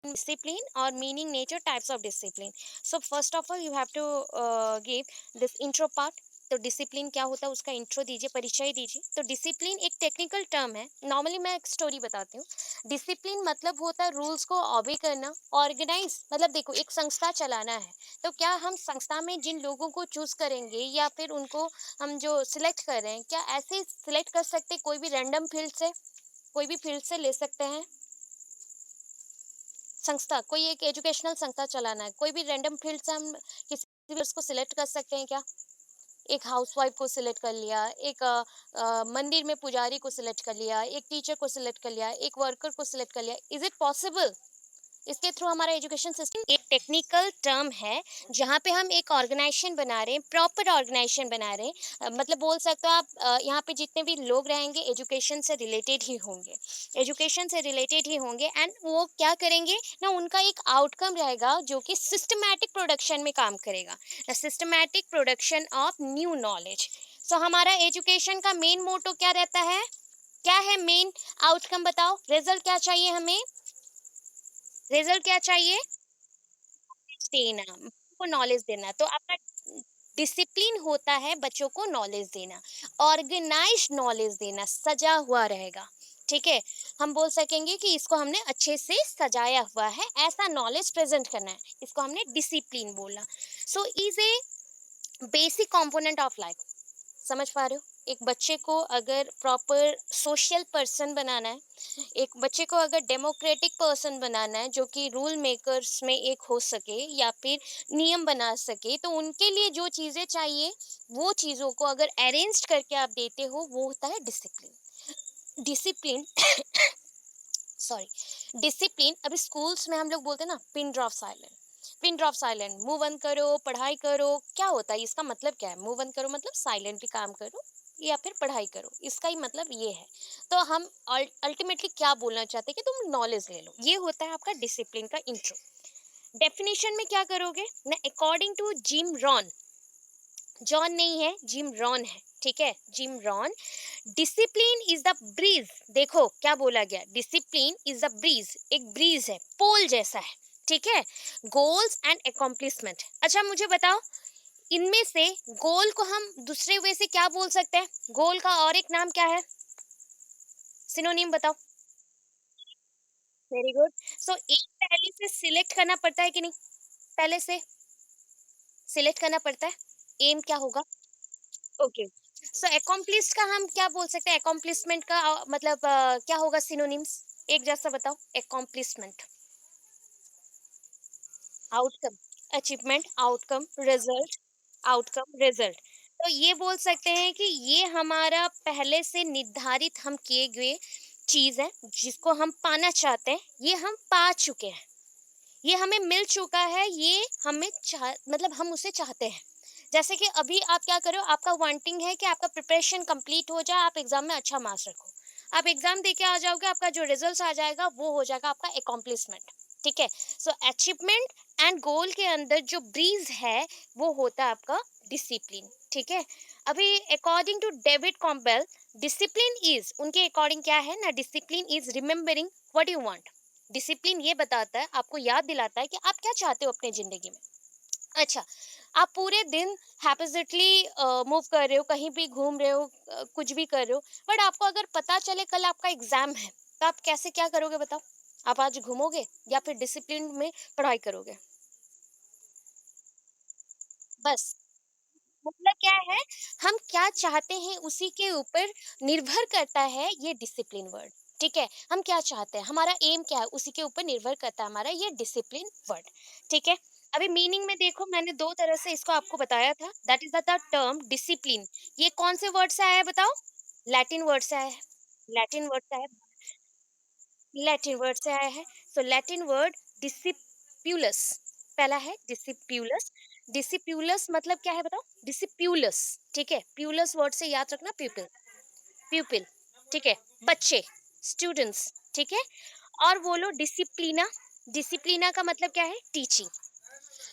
discipline or meaning, nature, types of discipline. So first of all you have to give this intro part. तो discipline क्या होता है उसका intro दीजिए, परिचय दीजिए। तो डिसिप्लिन एक टेक्निकल टर्म है। नॉर्मली मैं एक स्टोरी बताती हूँ। डिसिप्लिन मतलब होता है रूल्स को ऑबे करना। ऑर्गेनाइज मतलब देखो एक संस्था चलाना है, तो क्या हम संस्था में जिन लोगों को चूज करेंगे या फिर उनको हम जो सिलेक्ट कर रहे हैं, क्या ऐसे सिलेक्ट कर सकते कोई भी रैंडम फील्ड से? कोई भी फील्ड से ले सकते हैं संस्था। कोई एक एजुकेशनल संस्था चलाना है, कोई भी रैंडम फील्ड से हम किसी भी उसको सिलेक्ट कर सकते हैं क्या? एक हाउसवाइफ को सिलेक्ट कर लिया, एक मंदिर में पुजारी को सिलेक्ट कर लिया, एक टीचर को सिलेक्ट कर लिया, एक वर्कर को सिलेक्ट कर लिया। Is it possible? इसके थ्रू हमारा एजुकेशन सिस्टम एक टेक्निकल टर्म है जहाँ पे हम एक ऑर्गेनाइजेशन बना रहे हैं, प्रॉपर ऑर्गेनाइजेशन बना रहे हैं। मतलब बोल सकते हो आप, यहाँ पे जितने भी लोग रहेंगे एजुकेशन से रिलेटेड ही होंगे, एजुकेशन से रिलेटेड ही होंगे। एंड वो क्या करेंगे ना, उनका एक आउटकम रहेगा जो कि सिस्टमैटिक प्रोडक्शन में काम करेगा, systematic production of new knowledge. So हमारा एजुकेशन का मेन मोटो क्या रहता है? क्या है मेन आउटकम? बताओ, रिजल्ट क्या चाहिए हमें? रिजल्ट क्या चाहिए? देना, बच्चों को नॉलेज देना। तो आपका डिसिप्लिन होता है बच्चों को नॉलेज देना, ऑर्गेनाइज नॉलेज देना, सजा हुआ रहेगा। ठीक है, हम बोल सकेंगे कि इसको हमने अच्छे से सजाया हुआ है, ऐसा नॉलेज प्रेजेंट करना है, इसको हमने डिसिप्लिन बोला। So is a basic component of life. समझ पा रहे हो? एक बच्चे को अगर प्रॉपर सोशल पर्सन बनाना है, एक बच्चे को अगर डेमोक्रेटिक पर्सन बनाना है जो कि रूल मेकर्स में एक हो सके या फिर नियम बना सके, तो उनके लिए जो चीज़ें चाहिए वो चीज़ों को अगर अरेंज करके आप देते हो, वो होता है डिसिप्लिन। डिसिप्लिन सॉरी, डिसिप्लिन अभी स्कूल्स में हम लोग बोलते हैं ना, pin drop silent, pin drop silent, move on करो, पढ़ाई करो। क्या होता है इसका मतलब? क्या है मूव ऑन करो? मतलब साइलेंटली काम करो या फिर पढ़ाई करो, इसका ही मतलब ये है। तो हम अल्टीमेटली क्या बोलना चाहते हैं कि तुम नॉलेज ले लो, ये होता है आपका डिसिप्लिन का इंट्रो। डेफिनेशन में क्या करोगे ना, according to Jim Rohn, John नहीं है, जिम रॉन है, ठीक है, Jim Rohn, discipline is the bridge. देखो क्या बोला गया, डिसिप्लिन इज द ब्रीज, एक ब्रीज है, पोल जैसा है, ठीक है, गोल्स एंड अकॉम्प्लिशमेंट। अच्छा मुझे बताओ, इनमें से गोल को हम दूसरे वे से क्या बोल सकते हैं? गोल का और एक नाम क्या है? सिनोनिम बताओ। Very good. सो एक पहले से सिलेक्ट करना पड़ता है कि नहीं? पहले से सिलेक्ट करना पड़ता है। एम क्या होगा? ओके। सो अकॉम्प्लिश का हम क्या बोल सकते हैं? अकॉम्प्लिशमेंट का मतलब क्या होगा सिनोनिम्स? एक जैसा बताओ। Accomplishment, outcome, achievement, outcome, result, outcome, result. तो ये बोल सकते हैं कि ये हमारा पहले से निर्धारित हम किए हुए चीज है, जिसको हम पाना चाहते हैं, ये हम पा चुके हैं, ये हमें मिल चुका है, ये हमें मतलब हम उसे चाहते हैं। जैसे कि अभी आप क्या करो, आपका वांटिंग है कि आपका प्रिपरेशन कंप्लीट हो जाए, आप एग्जाम में अच्छा मार्क्स रखो, आप एग्जाम दे के आ जाओगे, आपका जो रिजल्ट आ जाएगा वो हो जाएगा आपका अकॉम्प्लिशमेंट। ठीक है, सो अचीवमेंट एंड गोल के अंदर जो ब्रीज है वो होता है आपका डिसिप्लिन। ठीक है, अभी according to David Campbell, discipline is, उनके अकॉर्डिंग क्या है ना, discipline is remembering what you want. Discipline ये बताता है, आपको याद दिलाता है कि आप क्या चाहते हो अपने जिंदगी में। अच्छा, आप पूरे दिन हैप्पीली मूव कर रहे हो, कहीं भी घूम रहे हो, कुछ भी कर रहे हो, बट आपको अगर पता चले कल आपका एग्जाम है, तो आप कैसे क्या करोगे बताओ? आप आज घूमोगे या फिर डिसिप्लिन में पढ़ाई करोगे? बस मतलब क्या है, हम क्या चाहते हैं उसी के ऊपर निर्भर करता है ये डिसिप्लिन वर्ड। ठीक है, हम क्या चाहते हैं, हमारा एम क्या है, उसी के ऊपर निर्भर करता है हमारा ये डिसिप्लिन वर्ड। ठीक है, अभी मीनिंग में देखो, मैंने दो तरह से इसको आपको बताया था, that is the term discipline. ये कौन से वर्ड से आया है बताओ? लैटिन वर्ड से आया है। लैटिन वर्ड से आया है, लैटिन वर्ड से आया है। सो लैटिन वर्ड डिसिप्यूलस, पहला है डिसिप्यूलस। डिसिप्यूलस मतलब क्या है बताओ? डिसिप्यूलस, ठीक है, प्यूलस वर्ड से याद रखना, प्यूपिल, प्यूपिल, ठीक है, बच्चे, स्टूडेंट्स, ठीक है। और बोलो डिसिप्लिना, डिसिप्लिना का मतलब क्या है? टीचिंग।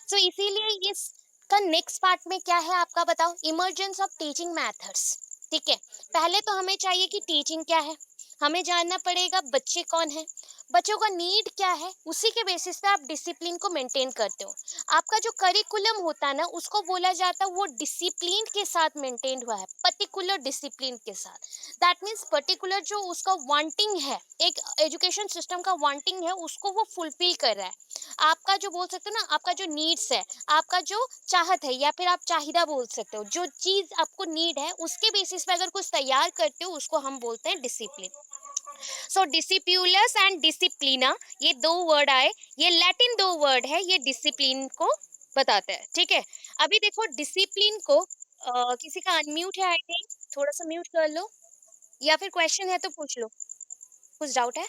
सो इसीलिए इसका नेक्स्ट पार्ट में क्या है आपका बताओ? Emergence of teaching methods. ठीक है, पहले तो हमें चाहिए कि टीचिंग क्या है, हमें जानना पड़ेगा बच्चे कौन हैं, बच्चों का नीड क्या है, उसी के बेसिस पे आप डिसिप्लिन को मेंटेन करते हो। आपका जो करिकुलम होता है ना, उसको बोला जाता है वो डिसिप्लिन के साथ मेंटेन हुआ है, पर्टिकुलर डिसिप्लिन के साथ। दैट मीन्स पर्टिकुलर जो उसका वांटिंग है, एक एजुकेशन सिस्टम का वांटिंग है, उसको वो फुलफिल कर रहा है। आपका जो बोल सकते हो ना, आपका जो नीड्स है, आपका जो चाहत है, या फिर आप चाहिदा बोल सकते हो, जो चीज आपको नीड है उसके बेसिस पे अगर कुछ तैयार करते हो, उसको हम बोलते हैं डिसिप्लिन। सो डिसिप्यूलस एंड डिसिप्लिना, ये दो वर्ड आए, ये लैटिन दो वर्ड है, ये डिसिप्लिन को बताते हैं, ठीक है। अभी देखो डिसिप्लिन को किसी का अनम्यूट है आई थिंक, थोड़ा सा म्यूट कर लो, या फिर क्वेश्चन है तो पूछ लो, कुछ डाउट है?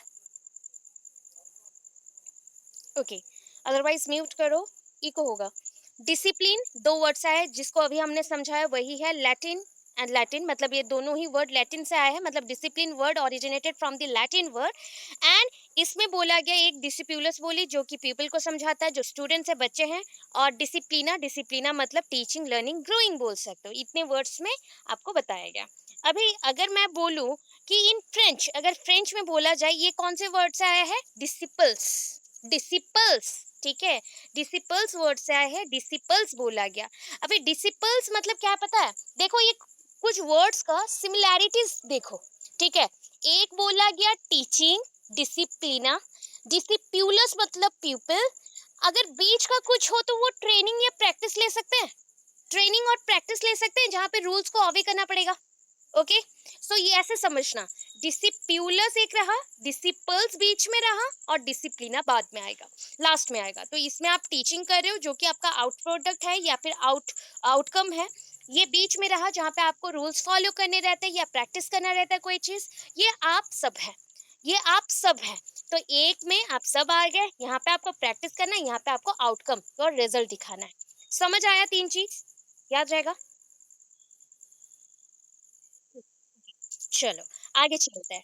ओके, अदरवाइज म्यूट करो, इको होगा। डिसिप्लिन दो वर्ड से है, जिसको अभी हमने समझाया वही है लैटिन एंड लैटिन, मतलब ये दोनों ही वर्ड लैटिन से आए हैं, मतलब discipline word originated from the Latin word. And इसमें बोला गया एक डिसिप्यूलस बोली, जो कि पीपल को समझाता है, जो स्टूडेंट्स है, बच्चे हैं। और डिसिप्लिना, डिसिप्लिना मतलब टीचिंग लर्निंग ग्रोइंग बोल सकते हो, इतने वर्ड्स में आपको बताया गया। अभी अगर मैं बोलूं कि इन फ्रेंच, अगर फ्रेंच में बोला जाए, ये कौन से वर्ड से आया है? डिसिपल्स, डिसिपल्स, ठीक है। डिसिपल्स वर्ड से आया है, डिसिपल्स बोला गया। अभी डिसिपल्स मतलब क्या है पता है? देखो ये कुछ वर्ड्स का सिमिलैरिटीज देखो, ठीक है। एक बोला गया टीचिंग, डिसिप्लिना, डिसिप्यूलस मतलब पीपल। अगर बीच का कुछ हो तो वो ट्रेनिंग या प्रैक्टिस ले सकते हैं, ट्रेनिंग और प्रैक्टिस ले सकते हैं, जहां पे रूल्स को ऑबे करना पड़ेगा। ओके, सो ये ऐसे समझना, डिसिप्यूलस एक रहा, डिसिपल्स बीच में रहा, और डिसिप्लिना बाद में आएगा, लास्ट में आएगा। तो इसमें आप टीचिंग कर रहे हो, जो कि आपका आउट प्रोडक्ट है या फिर आउटकम है। ये बीच में रहा, जहाँ पे आपको रूल्स फॉलो करने रहते हैं या प्रैक्टिस करना रहता है कोई चीज। ये आप सब है, ये आप सब है। तो एक में आप सब आ गए, यहाँ पे आपको प्रैक्टिस करना है, यहाँ पे आपको आउटकम और रिजल्ट दिखाना है। समझ आया? तीन चीज याद रहेगा। चलो आगे चलते हैं।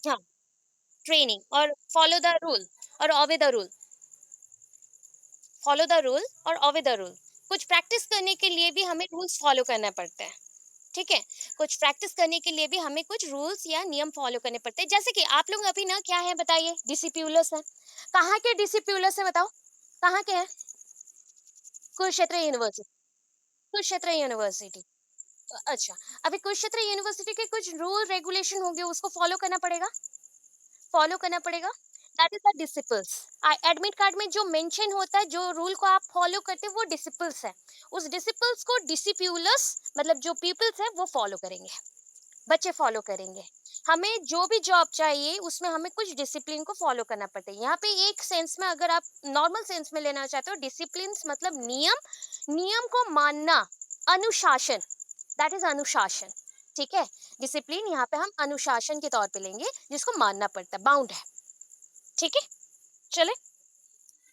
हाँ, ट्रेनिंग और फॉलो द रूल, और obey the rule, follow the rule और ऑबे द रूल। कुछ प्रैक्टिस करने के लिए भी हमें रूल्स फॉलो करना पड़ता है, ठीक है। कुछ प्रैक्टिस करने के लिए भी हमें कुछ रूल्स या नियम फॉलो करने पड़ते हैं। जैसे कि आप लोग अभी ना क्या है बताइए, डिसिप्यूलस है। कहाँ के डिसिप्यूलस है बताओ, कहाँ के हैं? Kurukshetra university, Kurukshetra university. अच्छा, अभी कुरुक्षेत्र यूनिवर्सिटी के कुछ रूल रेगुलेशन होंगे, उसको फॉलो करना पड़ेगा, फॉलो करना पड़ेगा। That is the disciples. Admit card में जो मेंशन होता है, जो रूल को आप फॉलो करते हैं, वो डिसिपल्स है। उस डिसिपल्स को डिसिप्यूलस मतलब जो पीपल्स है वो फॉलो करेंगे, बच्चे फॉलो करेंगे। हमें जो भी जॉब चाहिए उसमें हमें कुछ डिसिप्लिन को फॉलो करना पड़ता है। यहाँ पे एक सेंस में अगर आप नॉर्मल सेंस में लेना चाहते हो, डिसिप्लिन मतलब नियम, नियम को मानना, अनुशासन, दैट इज अनुशासन, ठीक है। डिसिप्लिन यहाँ पे हम अनुशासन के तौर पे लेंगे, जिसको मानना पड़ता है, बाउंड है, ठीक है। चले,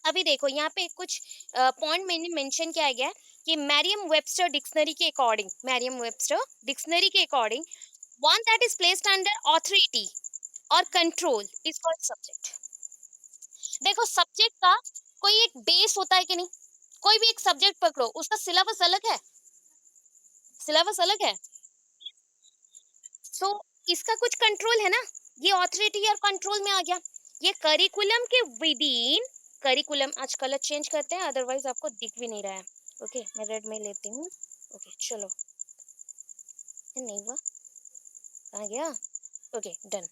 अभी देखो यहाँ पे कुछ पॉइंट मैंने मेंशन किया गया है कि मैरियम वेबस्टर डिक्शनरी के अकॉर्डिंग, मैरियम वेबस्टर डिक्शनरी के according, one that is placed under authority और कंट्रोल इज कॉल्ड सब्जेक्ट। देखो सब्जेक्ट का कोई एक बेस होता है कि नहीं? कोई भी एक सब्जेक्ट पकड़ो, उसका सिलेबस अलग है, सिलेबस अलग है। सो इसका कुछ कंट्रोल है ना, ये ऑथोरिटी और कंट्रोल में आ गया। ये करिकुलम के विद इन, करिकुलम, आज कलर चेंज करते हैं अदरवाइज आपको दिख भी नहीं रहा है। ओके, मैं रेड में लेती हूँ। ओके चलो, नहीं हुआ, कहाँ गया? Okay done.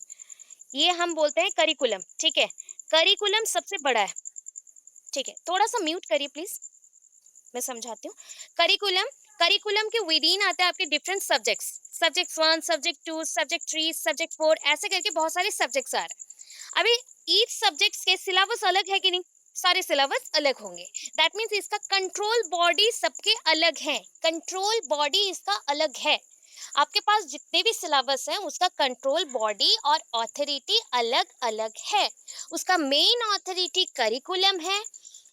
ये हम बोलते हैं करिकुलम, ठीक है। करिकुलम सबसे बड़ा है, ठीक है। थोड़ा सा म्यूट करिए प्लीज, मैं समझाती हूँ। करिकुलम, करिकुलम के विद इन आते हैं आपके different subjects, subject one, subject two, subject three, subject four, ऐसे करके बहुत सारे सब्जेक्ट्स आ रहे हैं। अभी ईच सब्जेक्ट्स के सिलेबस अलग है कि नहीं? सारे सिलेबस अलग होंगे। दैट मीन्स इसका कंट्रोल बॉडी सबके अलग है, कंट्रोल बॉडी इसका अलग है। आपके पास जितने भी सिलेबस हैं, उसका कंट्रोल बॉडी और ऑथोरिटी अलग अलग है। उसका मेन ऑथोरिटी करिकुलम है,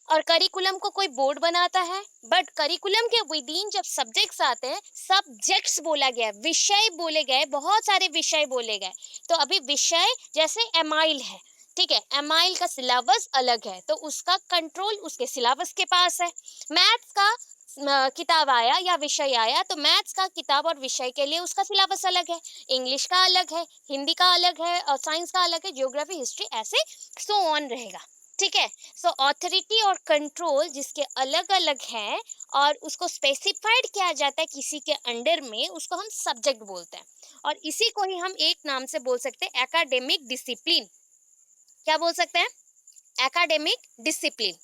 और करिकुलम को कोई बोर्ड बनाता है। बट करिकुलम के विद इन जब सब्जेक्ट्स आते हैं, सब्जेक्ट्स बोला गया है, विषय बोले गए, बहुत सारे विषय बोले गए। तो अभी विषय जैसे एमाइल है, ठीक है, एमाइल का सिलेबस अलग है, तो उसका कंट्रोल उसके सिलेबस के पास है। मैथ्स का किताब आया या विषय आया, तो मैथ्स का किताब और विषय के लिए उसका सिलेबस अलग है, इंग्लिश का अलग है, हिंदी का अलग है और साइंस का अलग है, ज्योग्राफी, हिस्ट्री, ऐसे सो ऑन रहेगा। ठीक है, सो ऑथोरिटी और कंट्रोल जिसके अलग अलग हैं और उसको स्पेसिफाइड किया जाता है किसी के अंडर में, उसको हम सब्जेक्ट बोलते हैं। और इसी को ही हम एक नाम से बोल सकते हैं, एकेडमिक डिसिप्लिन। क्या बोल सकते हैं? Academic discipline.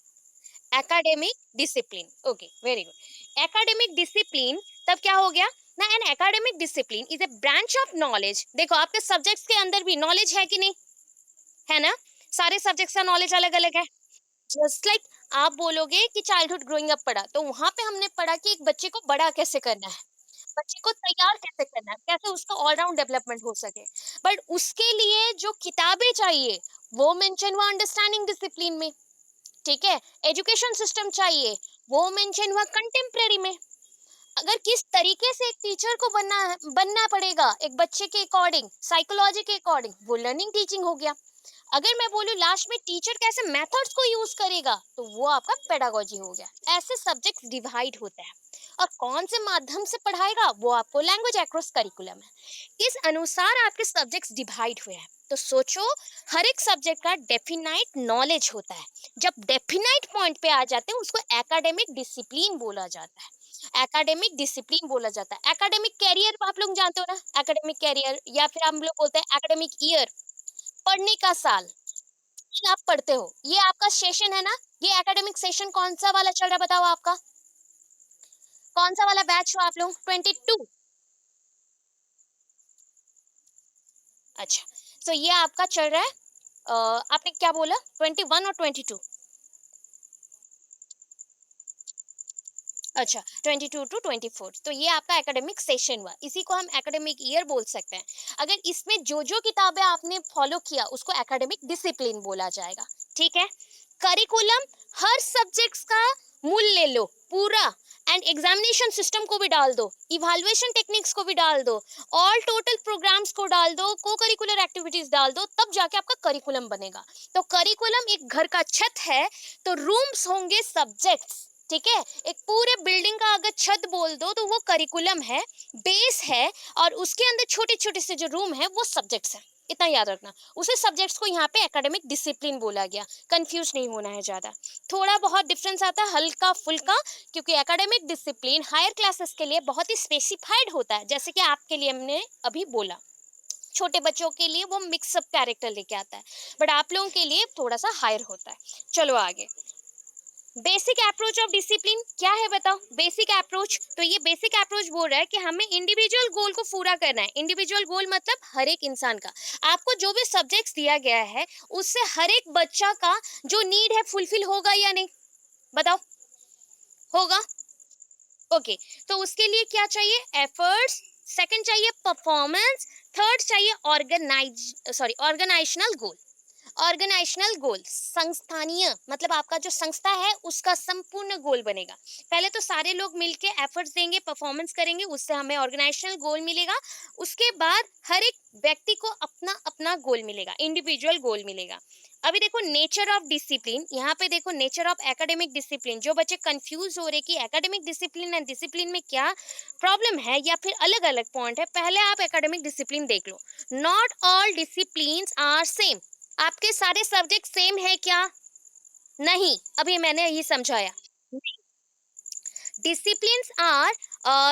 Academic discipline, okay, very good. Academic discipline तब क्या हो गया ना, an academic discipline is a branch of knowledge. देखो आपके सब्जेक्ट्स के अंदर भी नॉलेज है कि नहीं, है ना? सारे सब्जेक्ट्स का नॉलेज अलग अलग है। जस्ट लाइक आप बोलोगे कि चाइल्डहुड ग्रोइंग अप पढ़ा, तो वहां पे हमने पढ़ा कि एक बच्चे को बड़ा कैसे करना है, बच्चे को तैयार कैसे करना है, कैसे उसका ऑलराउंड डेवलपमेंट हो सके। बट उसके लिए जो किताबें चाहिए वो मेंशन हुआ अंडरस्टैंडिंग डिसिप्लिन में। ठीक है, एजुकेशन सिस्टम चाहिए, वो मेंशन हुआ कंटेम्प्रेरी में। अगर किस तरीके से एक टीचर को बनना पड़ेगा एक बच्चे के अकॉर्डिंग, साइकोलॉजी के अकॉर्डिंग, वो लर्निंग टीचिंग हो गया। अगर मैं बोलूं लास्ट में टीचर कैसे मेथड्स को यूज करेगा, तो वो आपका पेडागोजी हो गया। ऐसे सब्जेक्ट्स डिवाइड होते हैं और कौन से माध्यम से पढ़ाएगा वो आपको लैंग्वेज अक्रॉस करिकुलम है, इस अनुसार आपके सब्जेक्ट्स डिवाइड हुए हैं। तो सोचो, हर एक सब्जेक्ट का डेफिनाइट नॉलेज होता है। जब डेफिनाइट पॉइंट पे आ जाते हैं उसको एकेडमिक डिसिप्लिन बोला जाता है। एकेडमिक डिसिप्लिन बोला जाता है। एकेडमिक कैरियर आप लोग जानते हो ना, एकेडमिक कैरियर या फिर हम लोग बोलते हैं एकेडमिक ईयर, पढ़ने का साल आप पढ़ते हो, ये आपका सेशन है ना। ये एकेडमिक सेशन कौन सा वाला चल रहा है बताओ आपका, कौन सा वाला बैच हो आप लोग? 22। अच्छा, तो ये आपका चल रहा है, आपने क्या बोला, 21 और 22? अच्छा, 22 टू 24, तो ये आपका एकेडमिक सेशन हुआ, इसी को हम एकेडमिक ईयर बोल सकते हैं। अगर इसमें जो जो किताबें आपने फॉलो किया उसको एकेडमिक डिसिप्लिन बोला जाएगा। ठीक है, करिकुलम हर सब्जेक्ट्स का मूल ले लो पूरा, एंड एग्जामिनेशन सिस्टम को भी डाल दो, इवैल्यूएशन टेक्निक्स को भी डाल दो, ऑल टोटल प्रोग्राम्स को डाल दो, को करिकुलर एक्टिविटीज डाल दो, तब जाके आपका करिकुलम बनेगा। तो करिकुलम एक घर का छत है, तो रूम्स होंगे सब्जेक्ट्स। ठीक है, एक पूरे बिल्डिंग का अगर छत बोल दो तो वो करिकुलम है, बेस है, और उसके अंदर छोटे छोटे से जो रूम है वो सब्जेक्ट्स है। इतना याद रखना, उसे सब्जेक्ट्स को यहाँ पे एकेडमिक डिसिप्लिन बोला गया। कंफ्यूज नहीं होना है ज्यादा, थोड़ा बहुत डिफरेंस आता है हल्का फुल्का, क्योंकि एकेडमिक डिसिप्लिन हायर क्लासेस के लिए बहुत ही स्पेसिफाइड होता है, जैसे कि आपके लिए हमने अभी बोला। छोटे बच्चों के लिए वो मिक्सअप कैरेक्टर लेके आता है, बट आप लोगों के लिए थोड़ा सा हायर होता है। चलो आगे, बेसिक अप्रोच ऑफ डिसिप्लिन क्या है बताओ? बेसिक अप्रोच, तो ये बेसिक अप्रोच बोल रहा है कि हमें इंडिविजुअल गोल को पूरा करना है। इंडिविजुअल गोल मतलब हर एक इंसान का, आपको जो भी सब्जेक्ट्स दिया गया है उससे हर एक बच्चा का जो नीड है फुलफिल होगा या नहीं, बताओ, होगा? ओके, तो उसके लिए क्या चाहिए? एफर्ट्स, सेकंड चाहिए परफॉर्मेंस, थर्ड चाहिए ऑर्गेनाइजेशनल गोल। ऑर्गेनाइजेशनल गोल संस्थानीय, मतलब आपका जो संस्था है उसका संपूर्ण गोल बनेगा। पहले तो सारे लोग मिलके एफर्ट्स देंगे, परफॉर्मेंस करेंगे, उससे हमें ऑर्गेनाइजेशनल गोल मिलेगा। उसके बाद हर एक व्यक्ति को अपना अपना गोल मिलेगा, इंडिविजुअल गोल मिलेगा। अभी देखो नेचर ऑफ डिसिप्लिन, यहाँ पे देखो नेचर ऑफ एकेडमिक डिसिप्लिन। जो बच्चे कंफ्यूज हो रहे कि एकेडमिक डिसिप्लिन एंड डिसिप्लिन में क्या प्रॉब्लम है या फिर अलग अलग पॉइंट है, पहले आप एकेडमिक डिसिप्लिन देख लो। Not all discipline are same. आपके सारे सब्जेक्ट सेम है क्या? नहीं, अभी मैंने यही समझाया। डिसिप्लिन्स आर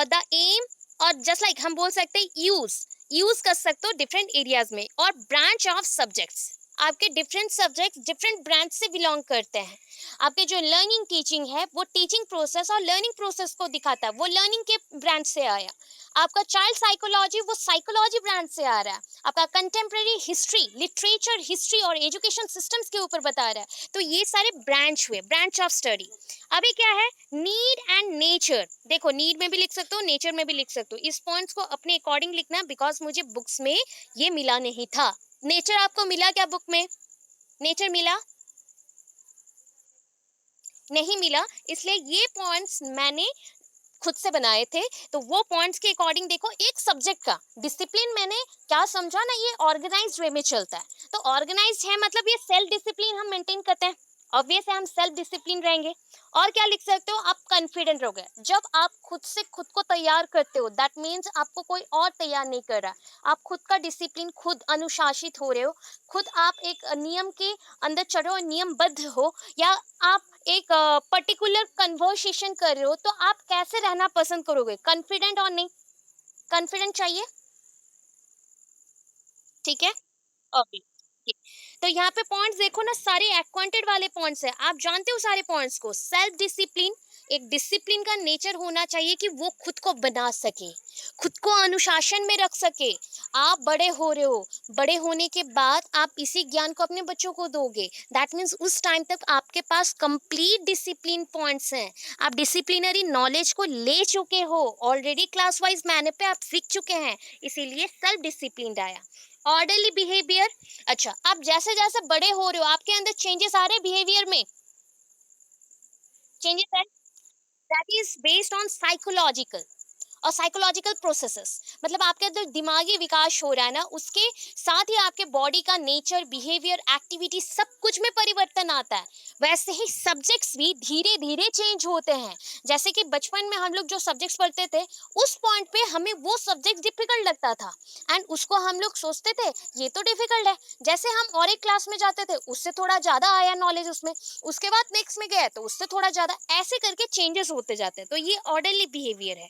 द एम, और जस्ट लाइक हम बोल सकते हैं यूज कर सकते हो डिफरेंट एरियाज में, और ब्रांच ऑफ सब्जेक्ट्स। आपके डिफरेंट सब्जेक्ट्स डिफरेंट ब्रांच से बिलोंग करते हैं। आपके जो लर्निंग टीचिंग है वो टीचिंग प्रोसेस और लर्निंग प्रोसेस को दिखाता है, वो लर्निंग के ब्रांच से आया। आपका चाइल्ड साइकोलॉजी वो साइकोलॉजी ब्रांच से आ रहा है। आपका कंटेम्प्रेरी हिस्ट्री, लिटरेचर हिस्ट्री और एजुकेशन सिस्टम्स के ऊपर बता रहा है। तो ये सारे ब्रांच हुए, ब्रांच ऑफ स्टडी। अभी क्या है, नीड एंड नेचर। देखो नीड में भी लिख सकते हो, नेचर में भी लिख सकते हो। इस पॉइंट्स को अपने अकॉर्डिंग लिखना, बिकॉज मुझे बुक्स में ये मिला नहीं था। नेचर आपको मिला क्या बुक में? नेचर मिला नहीं मिला, इसलिए ये पॉइंट्स मैंने खुद से बनाए थे, तो वो पॉइंट्स के अकॉर्डिंग देखो, एक सब्जेक्ट का डिसिप्लिन मैंने क्या समझा ना, ये ऑर्गेनाइज्ड वे में चलता है। तो ऑर्गेनाइज्ड है मतलब ये सेल्फ डिसिप्लिन हम मेंटेन करते हैं, ऑब्वियस है हम सेल्फ डिसिप्लिन रहेंगे। और क्या लिख सकते हो आप, कॉन्फिडेंट रहोगे। जब आप खुद से खुद को तैयार करते हो, दैट मीन्स आपको कोई और तैयार नहीं कर रहा, आप खुद का डिसिप्लिन, खुद अनुशासित हो रहे हो, खुद आप एक नियम के अंदर चल रहे हो, नियमबद्ध हो, या आप एक पर्टिकुलर कन्वर्सेशन कर रहे हो, तो आप कैसे रहना पसंद करोगे, कॉन्फिडेंट और नहीं, कॉन्फिडेंट चाहिए, ठीक है। ओके। तो यहाँ पे पॉइंट्स देखो ना, सारे एक्वांटेड वाले पॉइंट्स है, आप जानते हो सारे पॉइंट्स को। सेल्फ डिसिप्लिन, एक डिसिप्लिन का नेचर होना चाहिए कि वो खुद को बना सके, खुद को अनुशासन में रख सके। आप बड़े हो रहे हो, बड़े होने के बाद आप इसी ज्ञान को अपने बच्चों को दोगे, दैट मीन्स उस टाइम तक आपके पास कंप्लीट डिसिप्लिन पॉइंट्स हैं, आप डिसिप्लिनरी नॉलेज को ले चुके हो ऑलरेडी, क्लास वाइज मैनर पे आप सीख चुके हैं, इसीलिए सेल्फ डिसिप्लिन आया। ऑर्डरली बिहेवियर, अच्छा आप जैसे जैसे बड़े हो रहे हो, आपके अंदर चेंजेस आ रहे हैं बिहेवियर में, चेंजेस है, that is based on psychological और साइकोलॉजिकल प्रोसेसेस, मतलब आपके अंदर दिमागी विकास हो रहा है ना, उसके साथ ही आपके बॉडी का नेचर, बिहेवियर, एक्टिविटी, सब कुछ में परिवर्तन आता है। वैसे ही सब्जेक्ट्स भी धीरे धीरे चेंज होते हैं। जैसे कि बचपन में हम लोग जो सब्जेक्ट्स पढ़ते थे, उस पॉइंट पे हमें वो सब्जेक्ट डिफिकल्ट लगता था, एंड उसको हम लोग सोचते थे ये तो डिफिकल्ट है। जैसे हम और एक क्लास में जाते थे, उससे थोड़ा ज्यादा आया नॉलेज उसमें, उसके बाद नेक्स्ट में गए तो उससे थोड़ा ज्यादा, ऐसे करके चेंजेस होते जाते हैं। तो ये ऑर्डरली बिहेवियर है।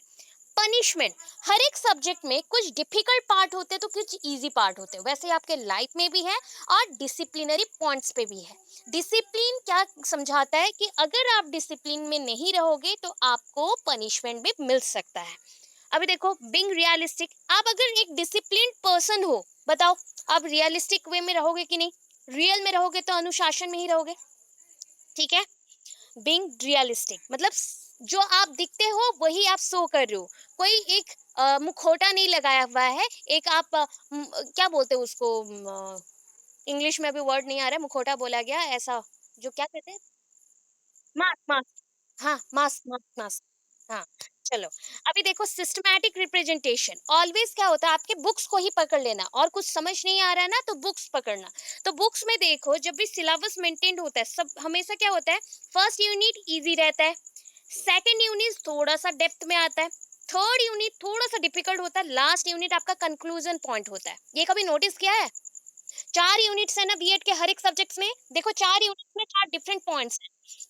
पनिशमेंट, हर एक सब्जेक्ट में कुछ डिफिकल्ट पार्ट होते हैं तो कुछ इजी पार्ट होते हैं, वैसे ही आपके लाइफ में भी है और डिसिप्लिनरी पॉइंट्स पे भी है। डिसिप्लिन क्या समझाता है कि अगर आप डिसिप्लिन में नहीं रहोगे तो आपको पनिशमेंट भी मिल सकता है। अभी देखो, बिंग रियलिस्टिक, आप अगर एक डिसिप्लिन पर्सन हो, बताओ आप रियलिस्टिक वे में रहोगे कि नहीं, रियल में रहोगे तो अनुशासन में ही रहोगे, ठीक है। बीइंग रियलिस्टिक मतलब जो आप दिखते हो वही आप शो कर रहे हो, कोई एक मुखौटा नहीं लगाया हुआ है, एक आप क्या बोलते हो उसको, इंग्लिश में अभी वर्ड नहीं आ रहा है, मुखौटा बोला गया ऐसा, जो क्या कहते हैं, मास्क, मास्क, हाँ मास्क, मास्क, मास्क, हाँ। चलो, अभी देखो सिस्टमैटिक रिप्रेजेंटेशन, ऑलवेज क्या होता है, आपके बुक्स को ही पकड़ लेना, और कुछ समझ नहीं आ रहा है ना तो बुक्स पकड़ना। तो बुक्स में देखो, जब भी सिलेबस मेंटेन होता है, सब हमेशा क्या होता है, फर्स्ट यूनिट इजी रहता है, सेकंड यूनिट थोड़ा सा डेप्थ में आता है, थर्ड यूनिट थोड़ा सा डिफिकल्ट होता है, लास्ट यूनिट आपका कंक्लूजन पॉइंट होता है। ये कभी नोटिस किया है? 4 यूनिट्स है ना बीएड के हर एक सब्जेक्ट्स में, देखो 4 यूनिट्स में 4 डिफरेंट पॉइंट्स हैं।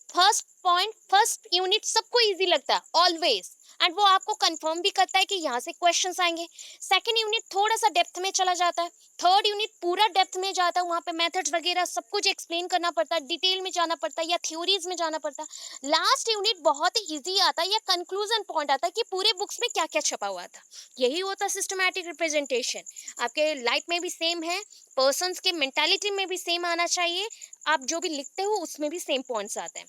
फर्स्ट पॉइंट, फर्स्ट यूनिट सबको इजी लगता है ऑलवेज, एंड वो आपको कंफर्म भी करता है कि यहाँ से क्वेश्चंस आएंगे। सेकंड यूनिट थोड़ा सा डेप्थ में चला जाता है, थर्ड यूनिट पूरा डेप्थ में जाता है, वहाँ पे मेथड्स वगैरह सब कुछ एक्सप्लेन करना पड़ता है, डिटेल में जाना पड़ता है या थ्योरीज में जाना पड़ता है। लास्ट यूनिट बहुत ही ईजी आता है या कंक्लूजन पॉइंट आता है कि पूरे बुक्स में क्या क्या छपा हुआ था। यही होता है सिस्टमैटिक रिप्रेजेंटेशन। आपके लाइफ में भी सेम है, पर्सन्स के मेंटालिटी में भी सेम आना चाहिए, आप जो भी लिखते हो उसमें भी सेम पॉइंट्स आते हैं।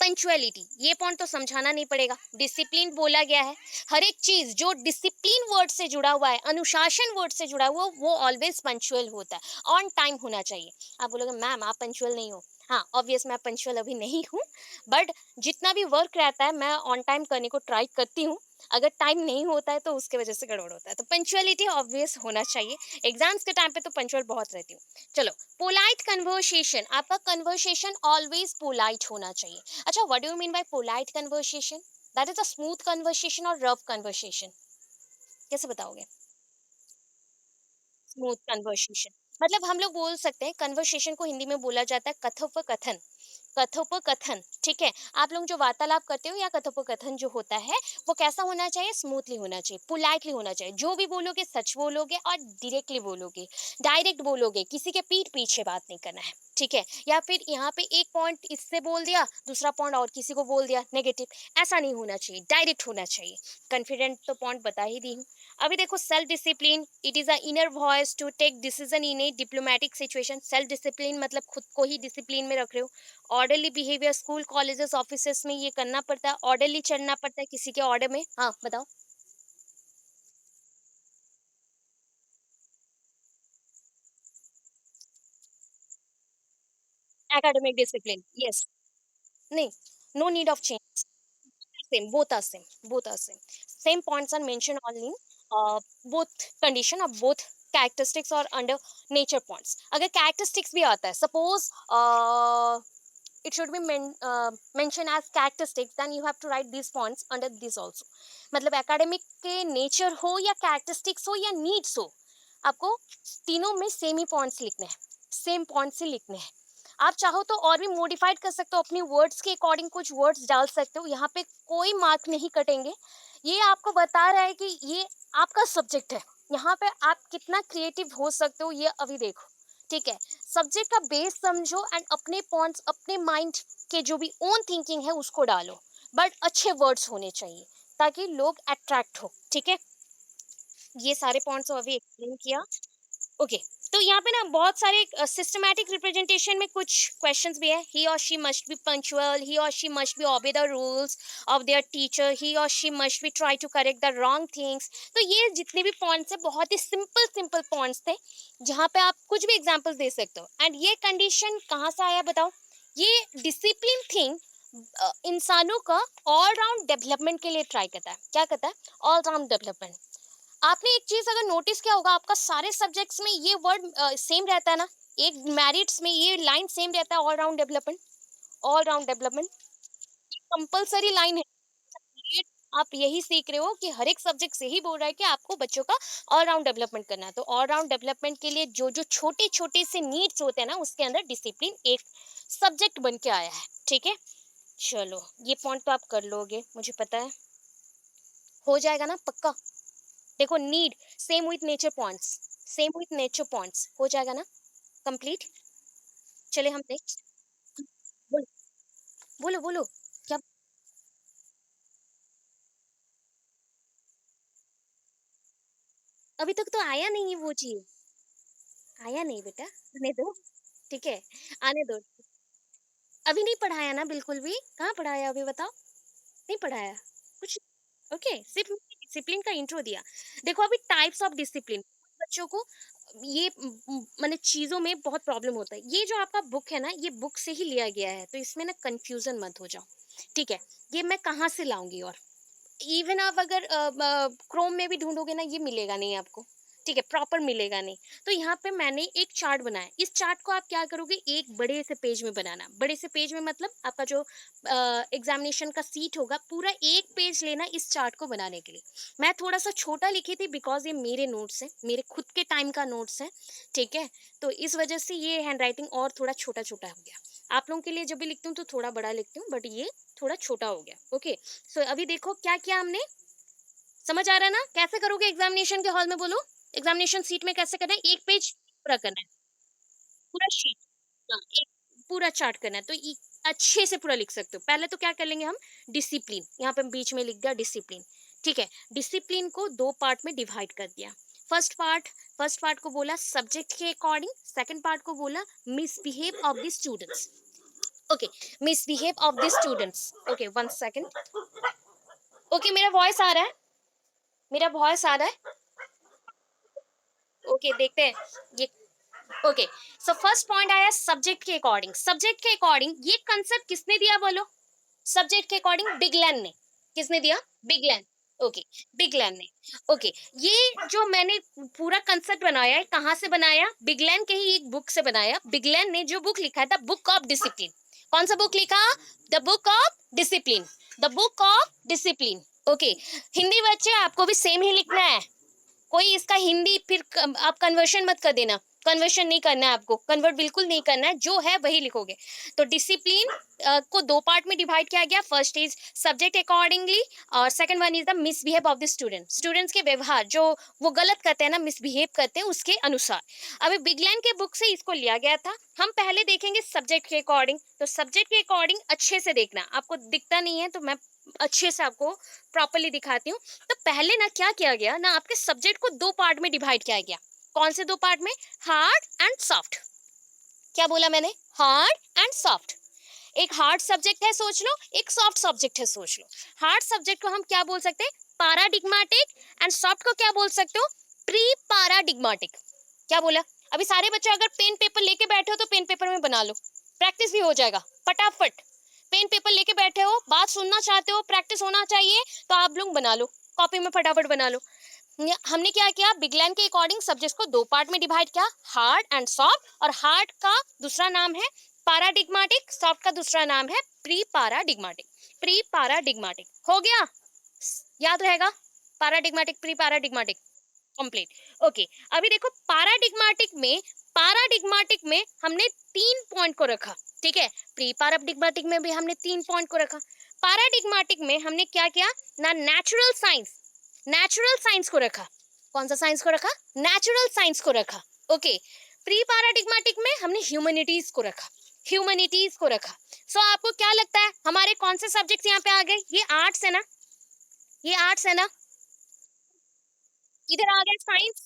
पंचुअलिटी, ये पॉइंट तो समझाना नहीं पड़ेगा, डिसिप्लिन बोला गया है, हर एक चीज जो डिसिप्लिन वर्ड से जुड़ा हुआ है, अनुशासन वर्ड से जुड़ा हुआ, वो ऑलवेज पंचुअल होता है, ऑन टाइम होना चाहिए। आप बोलोगे मैम आप पंचुअल नहीं हो, हाँ ऑब्वियस मैं पंचुअल अभी नहीं हूँ, बट जितना भी वर्क रहता है मैं ऑन टाइम करने को ट्राई करती हूँ। अगर टाइम नहीं होता है तो उसके वजह से गड़बड़ होता है, तो पंचुअलिटी ऑब्वियस होना चाहिए। एग्जाम्स के टाइम पे तो पंचुअल बहुत रहती हूँ। चलो, पोलाइट कन्वर्सेशन, आपका कन्वर्सेशन ऑलवेज पोलाइट होना चाहिए। अच्छा, what do you mean by polite conversation? That is a smooth conversation और रफ कन्वर्सेशन, कैसे बताओगे? स्मूथ कन्वर्सेशन मतलब हम लोग बोल सकते हैं, कन्वर्सेशन को हिंदी में बोला जाता है कथोपकथन, कथोपकथन, ठीक है। आप लोग जो वार्तालाप करते हो या कथोपकथन जो होता है, वो कैसा होना चाहिए, स्मूथली होना चाहिए, पोलाइटली होना चाहिए, जो भी बोलोगे सच बोलोगे और डायरेक्टली बोलोगे, डायरेक्ट बोलोगे, किसी के पीठ पीछे बात नहीं करना है, ठीक है। या फिर यहाँ पे एक पॉइंट इससे बोल दिया, दूसरा पॉइंट और किसी को बोल दिया नेगेटिव, ऐसा नहीं होना चाहिए, डायरेक्ट होना चाहिए। कॉन्फिडेंट तो पॉइंट बता ही दी हूँ। अभी देखो, self discipline, it is a inner voice to take decision in a diplomatic situation. Self discipline मतलब खुद को ही डिसिप्लिन में रख रहे हो। Orderly behaviour, school colleges offices में ये करना पड़ता है, ऑर्डरली चलना पड़ता है किसी के ऑर्डर में, हाँ बताओ। एकेडमिक डिसिप्लिन, यस, नहीं, no need of change, same, both are same, both are same. Same points are mentioned only in both condition or both characteristics or under nature points. अगर characteristics भी आता है, suppose it should be mentioned as characteristics, then you have to write these points under this also. मतलब academic के nature हो या characteristics हो या needs हो, आपको तीनों में सेम ही पॉइंट्स लिखने हैं, सेम पॉइंट्स ही लिखने हैं. आप चाहो तो और भी मॉडिफाइड कर सकते हो, अपनी वर्ड्स के अकॉर्डिंग कुछ वर्ड्स डाल सकते हो, यहाँ पे कोई मार्क नहीं कटेंगे. ये आपको बता रहा है कि ये आपका सब्जेक्ट है, यहाँ पे आप कितना क्रिएटिव हो सकते हो ये अभी देखो. ठीक है, सब्जेक्ट का बेस समझो एंड अपने पॉइंट्स, अपने माइंड के जो भी ओन थिंकिंग है उसको डालो, बट अच्छे वर्ड्स होने चाहिए ताकि लोग अट्रैक्ट हो. ठीक है, ये सारे पॉइंट्स अभी एक्सप्लेन किया. ओके, तो यहाँ पे ना बहुत सारे सिस्टमैटिक रिप्रेजेंटेशन में कुछ क्वेश्चंस भी है. ही और she must be punctual, he और she must be obey the rules of their teacher, he और she must be try to correct the wrong things. तो ये जितने भी पॉइंट्स है बहुत ही सिंपल सिंपल पॉइंट्स थे, जहाँ पे आप कुछ भी एग्जाम्पल्स दे सकते हो. एंड ये कंडीशन कहाँ से आया बताओ? ये डिसिप्लिन थिंग इंसानों का ऑल राउंड डेवलपमेंट के लिए ट्राई करता है. क्या करता है? All round development. आपने एक चीज अगर नोटिस किया होगा, आपका सारे सब्जेक्ट्स में ये वर्ड सेम रहता है ना, एक मेरिट्स में ये लाइन सेम रहता है, all round development. All round development compulsory line है. ये आप यही सीख रहे हो कि हर एक सब्जेक्ट से ही बोल रहा है कि आपको बच्चों का ऑल राउंड डेवलपमेंट करना है. तो ऑल राउंड डेवलपमेंट के लिए जो जो छोटे छोटे से नीड्स होते हैं ना, उसके अंदर डिसिप्लिन एक सब्जेक्ट बन के आया है. ठीक है, चलो ये पॉइंट तो आप कर लोगे, मुझे पता है हो जाएगा ना पक्का. देखो, need same with nature points, same with nature points हो जाएगा ना कंप्लीट. चले हम नेक्स्ट. बोलो बोलो बोलो. क्या? अभी तक तो आया नहीं है वो चीज, आया नहीं बेटा, आने दो. ठीक है, आने दो. अभी नहीं पढ़ाया ना बिल्कुल भी, कहाँ पढ़ाया अभी बताओ? नहीं पढ़ाया कुछ. ओके, सिर्फ डिसिप्लिन का इंट्रो दिया. देखो अभी टाइप्स ऑफ डिसिप्लिन, बच्चों को ये माने चीजों में बहुत प्रॉब्लम होता है. ये जो आपका बुक है ना, ये बुक से ही लिया गया है, तो इसमें ना कंफ्यूजन मत हो जाओ. ठीक है, ये मैं कहाँ से लाऊंगी? और इवन आप अगर क्रोम में भी ढूंढोगे ना, ये मिलेगा नहीं आपको. ठीक है, प्रॉपर मिलेगा नहीं. तो यहाँ पे मैंने एक चार्ट बनाया. इस चार्ट को आप क्या करोगे, एक बड़े से पेज में बनाना. बड़े से पेज में मतलब आपका जो एग्जामिनेशन का सीट होगा, पूरा एक पेज लेना इस चार्ट को बनाने के लिए. मैं थोड़ा सा छोटा लिखी थी बिकॉज ये मेरे नोट्स हैं, मेरे खुद के टाइम का नोट्स है. ठीक है, तो इस वजह से ये हैंड राइटिंग और थोड़ा छोटा छोटा हो गया. आप लोगों के लिए जब भी लिखती हूँ तो थोड़ा बड़ा लिखती हूँ, बट ये थोड़ा छोटा हो गया. ओके, सो अभी देखो क्या किया हमने. समझ आ रहा है ना कैसे करोगे एग्जामिनेशन के हॉल में? बोलो, एग्जामिनेशन सीट में कैसे करना है? एक पेज पूरा करना है, पूरा शीट. हाँ, एक पूरा चार्ट करना है, तो अच्छे से पूरा लिख सकते हो. पहले तो क्या कर लेंगे हम? डिसिप्लिन, यहाँ पे बीच में लिख दिया डिसिप्लिन. ठीक है, डिसिप्लिन को दो पार्ट में डिवाइड कर दिया. फर्स्ट पार्ट, फर्स्ट पार्ट को बोला सब्जेक्ट के अकॉर्डिंग, सेकंड पार्ट को बोला misbehave of the students. Okay, misbehave of the students. Okay, one second. Okay, मेरा वॉइस आ रहा है? मेरा वॉइस आ रहा है? ओके, देखते हैं ये. ओके, सो फर्स्ट पॉइंट आया सब्जेक्ट के अकॉर्डिंग. सब्जेक्ट के अकॉर्डिंग ये कंसेप्ट किसने दिया बोलो? सब्जेक्ट के अकॉर्डिंग बिगलैन ने. किसने दिया? बिगलैन. ओके, बिगलैन ने. ओके, ये जो मैंने पूरा कंसेप्ट बनाया है, कहाँ से बनाया? बिगलैन के ही एक बुक से बनाया. बिगलैन ने जो बुक लिखा है, द बुक ऑफ डिसिप्लिन. कौन सा बुक लिखा? The book of discipline. The book of discipline. Okay, Hindi बच्चे आपको भी सेम ही लिखना है. कोई इसका हिंदी फिर आप कन्वर्शन मत कर देना. कन्वर्शन नहीं करना है आपको, कन्वर्ट बिल्कुल नहीं करना है, जो है वही लिखोगे. तो डिसिप्लिन को दो पार्ट में डिवाइड किया गया. फर्स्ट इज सब्जेक्ट अकॉर्डिंगली, और second one is the misbehave of the student. Students के व्यवहार जो वो गलत करते हैं ना, मिसबिहेव करते हैं, उसके अनुसार. अभी बिगलैन के बुक से इसको लिया गया था. हम पहले देखेंगे सब्जेक्ट के अकॉर्डिंग. तो सब्जेक्ट के अकॉर्डिंग अच्छे से देखना, आपको दिखता नहीं है तो मैं अच्छे से आपको प्रॉपरली दिखाती हूँ. तो पहले ना क्या किया गया ना, आपके सब्जेक्ट को दो पार्ट में डिवाइड किया गया. कौन से दो पार्ट में? Hard and soft. क्या बोला मैंने? Hard and soft. एक हार्ड सब्जेक्ट है सोच लो, एक सॉफ्ट सब्जेक्ट है सोच लो. हार्ड सब्जेक्ट को हम क्या बोल सकते हैं? पैराडिग्मेटिक. एंड सॉफ्ट को क्या बोल सकते हो? प्री पैराडिग्मेटिक. क्या बोला? अभी सारे बच्चे अगर पेन पेपर लेके बैठे हो तो पेन पेपर में बना लो, प्रैक्टिस भी हो जाएगा फटाफट. पेन पेपर लेके बैठे हो, बात सुनना चाहते हो, प्रैक्टिस होना चाहिए, तो आप लोग बना लो, कॉपी में फटाफट बना लो। हमने क्या किया, बिगलैन के अकॉर्डिंग सब्जेक्ट को दो पार्ट में डिवाइड किया, हार्ड एंड सॉफ्ट, और हार्ड का दूसरा नाम है पैराडिग्मेटिक, सॉफ्ट का दूसरा नाम है प्री पैराडिग्मेटिक। प्री पैराडिग्मेटिक हो गया, याद रहेगा, पैराडिग्मेटिक प्री पैराडिग्मेटिक कंप्लीट। ओके, अभी देखो पैराडिग्मेटिक में हमने 3 पॉइंट को रखा, ठीक है। प्री पैराडिग्मेटिक में भी हमने 3 पॉइंट को रखा। पैराडिग्मेटिक में हमने क्या किया ना, नेचुरल साइंस को रखा। कौन सा साइंस को रखा, नेचुरल साइंस को रखा। ओके, प्री पैराडिग्मेटिक में हमने ह्यूमैनिटीज को रखा, सो आपको क्या लगता है हमारे कौन से सब्जेक्ट्स यहाँ पे आ गए, ये आर्ट्स है ना, ये आर्ट्स है ना, इधर आ गया साइंस।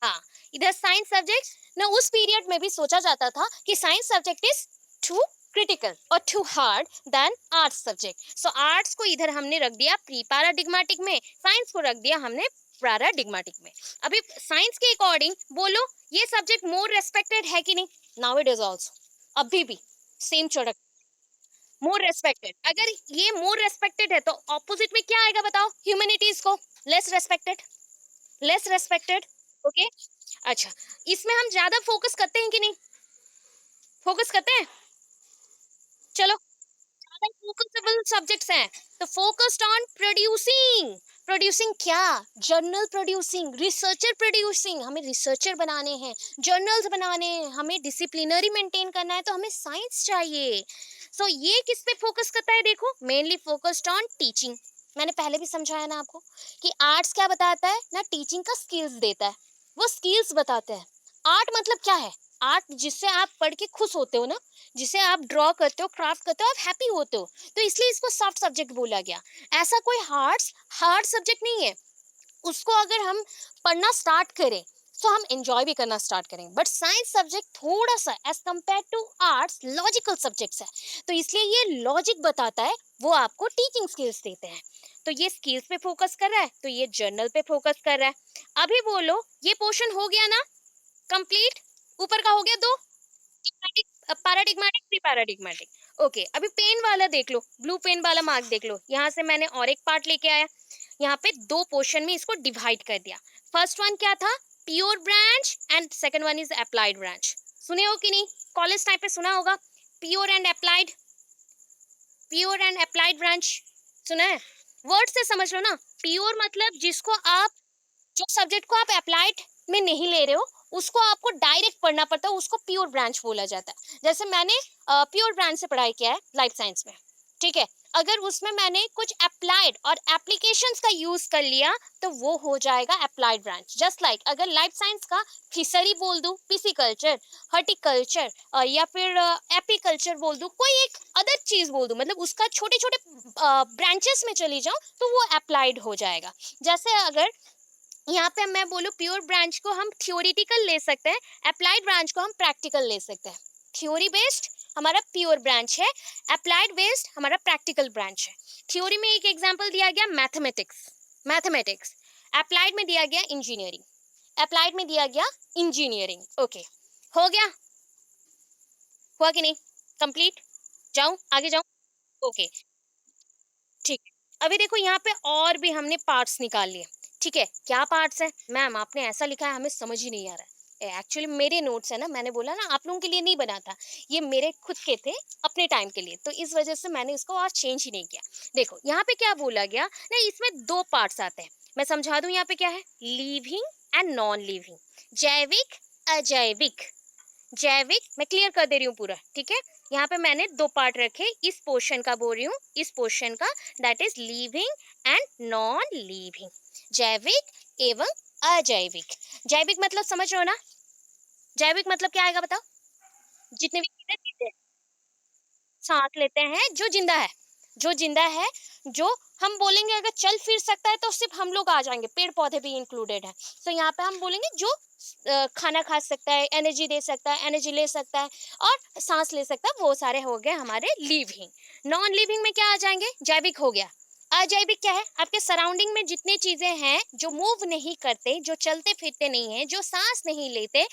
हाँ, इधर साइंस सब्जेक्ट ना, उस पीरियड में भी सोचा जाता था कि science subject is too critical और too hard than arts subject, so arts को इधर हमने रख दिया प्री पैराडिग्मेटिक में, साइंस को रख दिया हमने पैराडिग्मेटिक में। अभी साइंस के अकॉर्डिंग बोलो, ये सब्जेक्ट मोर रेस्पेक्टेड है कि नहीं, नाउ इट इज आल्सो, अभी भी सेम चौड़क, मोर रेस्पेक्टेड। अगर ये मोर रेस्पेक्टेड है तो ऑपोजिट में क्या आएगा बताओ, ह्यूमैनिटीज को लेस रेस्पेक्टेड, ओके। अच्छा, इसमें हम ज्यादा फोकस करते हैं कि नहीं, फोकस करते हैं, चलो, फोकसेबल सब्जेक्ट्स हैं, तो फोकस्ड ऑन प्रोड्यूसिंग, क्या, जर्नल प्रोड्यूसिंग, रिसर्चर प्रोड्यूसिंग, हमें रिसर्चर बनाने हैं, जर्नल्स बनाने हैं, हमें डिसिप्लिनरी मेंटेन करना है, तो हमें साइंस चाहिए। सो ये किस पे फोकस करता है, देखो मेनली फोकस्ड ऑन टीचिंग। मैंने पहले भी समझाया ना आपको कि आर्ट्स क्या बताता है ना, टीचिंग का स्किल्स देता है, वो स्किल्स बताते हैं। आर्ट मतलब क्या है, आर्ट जिससे आप पढ़ के खुश होते हो ना, जिसे आप ड्रॉ करते हो, क्राफ्ट करते हो, आप हैप्पी होते हो, तो इसलिए इसको सॉफ्ट सब्जेक्ट बोला गया। ऐसा कोई हार्ड सब्जेक्ट नहीं है, उसको अगर हम पढ़ना स्टार्ट करें तो हम एंजॉय भी करना स्टार्ट करेंगे। बट साइंस सब्जेक्ट थोड़ा सा as compare to arts logical subjects है, तो इसलिए ये लॉजिक बताता है, वो आपको टीचिंग स्किल्स देते हैं। तो ये स्किल्स पे फोकस कर रहा है, तो ये जर्नल पे फोकस कर रहा है। अभी बोलो, ये पोर्शन हो गया ना कंप्लीट, ऊपर का हो गया दो, पैराडिग्मेटिक प्री पैराडिग्मेटिक। ओके, अभी पेन वाला देख लो, ब्लू पेन वाला मार्क देख लो, यहाँ से मैंने और एक पार्ट लेके आया, यहाँ पे दो पोर्शन में इसको डिवाइड कर दिया। फर्स्ट वन क्या था, pure branch, and second one is applied branch. सुने हो कि नहीं, कॉलेज टाइम पे सुना होगा, प्योर एंड अप्लाइड, ब्रांच सुना है, वर्ड से समझ लो ना। प्योर मतलब जिसको आप, जो सब्जेक्ट को आप अप्लाइड में नहीं ले रहे हो, उसको आपको डायरेक्ट पढ़ना पड़ता है, उसको प्योर ब्रांच बोला जाता है। जैसे मैंने प्योर ब्रांच से पढ़ाई किया है लाइफ साइंस में, ठीक है, अगर उसमें मैंने कुछ अप्लाइड और एप्लीकेशंस का यूज कर लिया तो वो हो जाएगा अप्लाइड ब्रांच। जस्ट लाइक अगर लाइफ साइंस का फिशरी बोल दूं, पिसिकल्चर, हॉर्टिकल्चर, या फिर एपीकल्चर बोल दूं, कोई एक अदर चीज बोल दूं, मतलब उसका छोटे छोटे ब्रांचेस में चली जाऊं, तो वो अप्लाइड हो जाएगा। जैसे अगर यहाँ पे मैं बोलूँ प्योर ब्रांच को हम थियोरिटिकल ले सकते हैं, अप्लाइड ब्रांच को हम प्रैक्टिकल ले सकते हैं। थ्योरी बेस्ड हमारा प्योर ब्रांच है, अप्लाइड बेस्ड हमारा प्रैक्टिकल ब्रांच है। थ्योरी में एक एग्जांपल दिया गया मैथमेटिक्स, अप्लाइड में दिया गया इंजीनियरिंग, ओके, हो गया, हुआ कि नहीं कंप्लीट, जाऊं आगे जाऊं, ओके, ठीक है। अभी देखो यहाँ पे और भी हमने पार्ट्स निकाल लिए, ठीक है, क्या पार्ट्स है मैम, आपने ऐसा लिखा है हमें समझ ही नहीं आ रहा है। एक्चुअली मेरे नोट्स है ना, मैंने बोला ना आप लोगों के लिए नहीं बना था, ये मेरे खुद के थे अपने टाइम के लिए, तो इस वजह से मैंने इसको आज चेंज ही नहीं किया। देखो यहाँ पे क्या बोला गया ना, इसमें दो पार्ट्स आते हैं, मैं समझा दूं यहाँ पे क्या है, लिविंग एंड नॉन लिविंग, जैविक अजैविक। जैविक मैं क्लियर कर दे रही हूँ पूरा, ठीक है, यहाँ पे मैंने दो पार्ट रखे, इस पोर्शन का बोल रही हूँ, इस पोर्शन का, that is living and non living, जैविक एवं अजैविक। जैविक मतलब समझ रहे हो ना, जैविक मतलब क्या आएगा बताओ, जितने भी चीजें जीते हैं, सांस लेते हैं, जो जिंदा है, जो हम बोलेंगे अगर चल फिर सकता है तो सिर्फ हम लोग आ जाएंगे, पेड़ पौधे भी इंक्लूडेड है, तो यहाँ पे हम बोलेंगे जो खाना खा सकता है, एनर्जी दे सकता है, एनर्जी ले सकता है, और सांस ले सकता है, वो सारे हो गए हमारे लिविंग। नॉन लिविंग में क्या आ जाएंगे, जैविक हो गया। अजैविक क्या है, आपके सराउंडिंग में जितनी चीजें हैं जो मूव नहीं करते, जो चलते फिरते नहीं है, जो सांस नहीं लेते,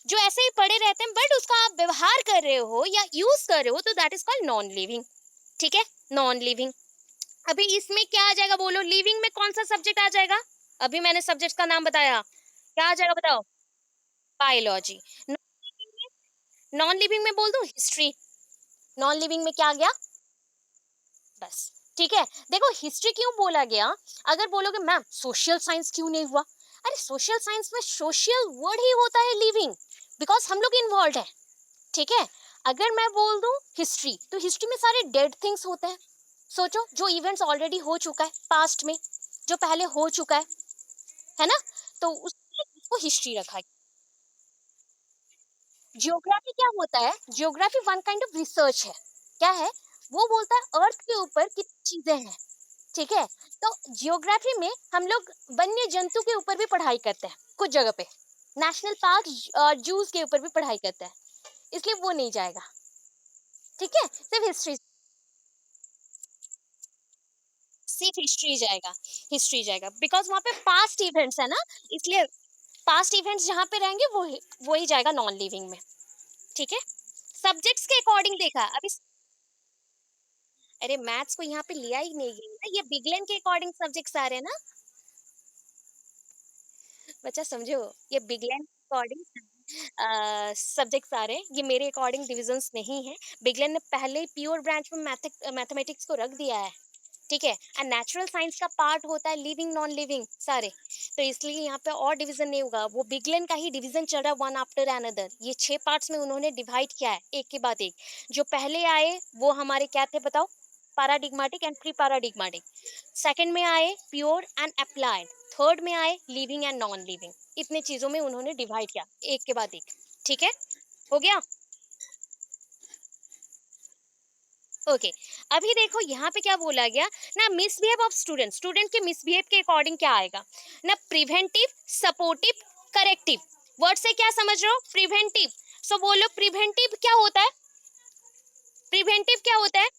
जो ऐसे ही पड़े रहते हैं, बट उसका आप व्यवहार कर रहे हो या यूज कर रहे हो, तो that is called non living. ठीक है, नॉन लिविंग। अभी इसमें क्या आ जाएगा बोलो, लिविंग में कौन सा सब्जेक्ट आ जाएगा? अभी मैंने सब्जेक्ट का नाम बताया, क्या आ जाएगा बताओ? बायोलॉजी। नॉन लिविंग में बोल दूं हिस्ट्री, नॉन लिविंग में क्या आ गया? बस। ठीक है, देखो हिस्ट्री क्यों बोला गया? अगर बोलोगे मैम सोशल साइंस क्यों नहीं हुआ, अरे सोशल साइंस में सोशल वर्ड ही होता है लिविंग, बिकॉज हम लोग इन्वॉल्व है। ठीक है, अगर मैं बोल दूं हिस्ट्री, तो हिस्ट्री में सारे डेड थिंग्स होते हैं। सोचो जो इवेंट्स ऑलरेडी हो चुका है पास्ट में, जो पहले हो चुका है ना, तो उसको हिस्ट्री रखा है। जियोग्राफी क्या होता है? Geography one kind of research है। क्या है? वो बोलता है अर्थ के ऊपर कितनी चीजें हैं। ठीक है, तो जियोग्राफी में हम लोग वन्य जंतु के ऊपर भी पढ़ाई करते हैं कुछ जगह पे, नेशनल पार्क और जूस के ऊपर भी पढ़ाई करते हैं, इसलिए वो नहीं जाएगा। ठीक है, सिर्फ हिस्ट्री, सिर्फ हिस्ट्री जाएगा, हिस्ट्री जाएगा, बिकॉज वहां पे पास्ट इवेंट्स है ना, इसलिए पास्ट इवेंट्स जहाँ पे रहेंगे वो ही जाएगा नॉन लिविंग में। ठीक है, सब्जेक्ट्स के अकॉर्डिंग देखा अभी। अरे मैथ्स को यहाँ पे लिया ही नहीं गया ना, ये बिगलेन के अकॉर्डिंग सब्जेक्ट्स आ रहे हैं ना, बच्चा समझो, ये बिगलेन के अकॉर्डिंग सब्जेक्ट्स आ रहे हैं, ये मेरे अकॉर्डिंग डिविजन्स नहीं है। बिगलेन ने पहले ही प्योर ब्रांच में मैथमेटिक्स को रख दिया है। ठीक है, एंड नेचुरल साइंस का पार्ट होता है लिविंग नॉन लिविंग सारे, तो इसलिए यहाँ पे और डिवीजन नहीं होगा, वो बिगलेन का ही डिवीजन चल रहा है वन आफ्टर अनदर, ये 6 पार्ट्स में उन्होंने डिवाइड किया है एक के बाद एक। जो पहले आए वो हमारे क्या थे बताओ? paradigmatic and pre paradigmatic। Second में आए प्योर एंड अप्लाइड, थर्ड में आए लिविंग एंड नॉन लिविंग। इतने चीजों में उन्होंने डिवाइड किया एक के बाद एक। ठीक है, हो गया। ओके, अभी देखो यहाँ पे क्या बोला गया ना, मिसबिहेव ऑफ स्टूडेंट, स्टूडेंट के मिसबिहेव के अकॉर्डिंग क्या आएगा ना, प्रिवेंटिव, सपोर्टिव, करेक्टिव। वर्ड से क्या समझ रहे हो? प्रिवेंटिव। सो बोलो प्रिवेंटिव क्या होता है? प्रिवेंटिव क्या होता है?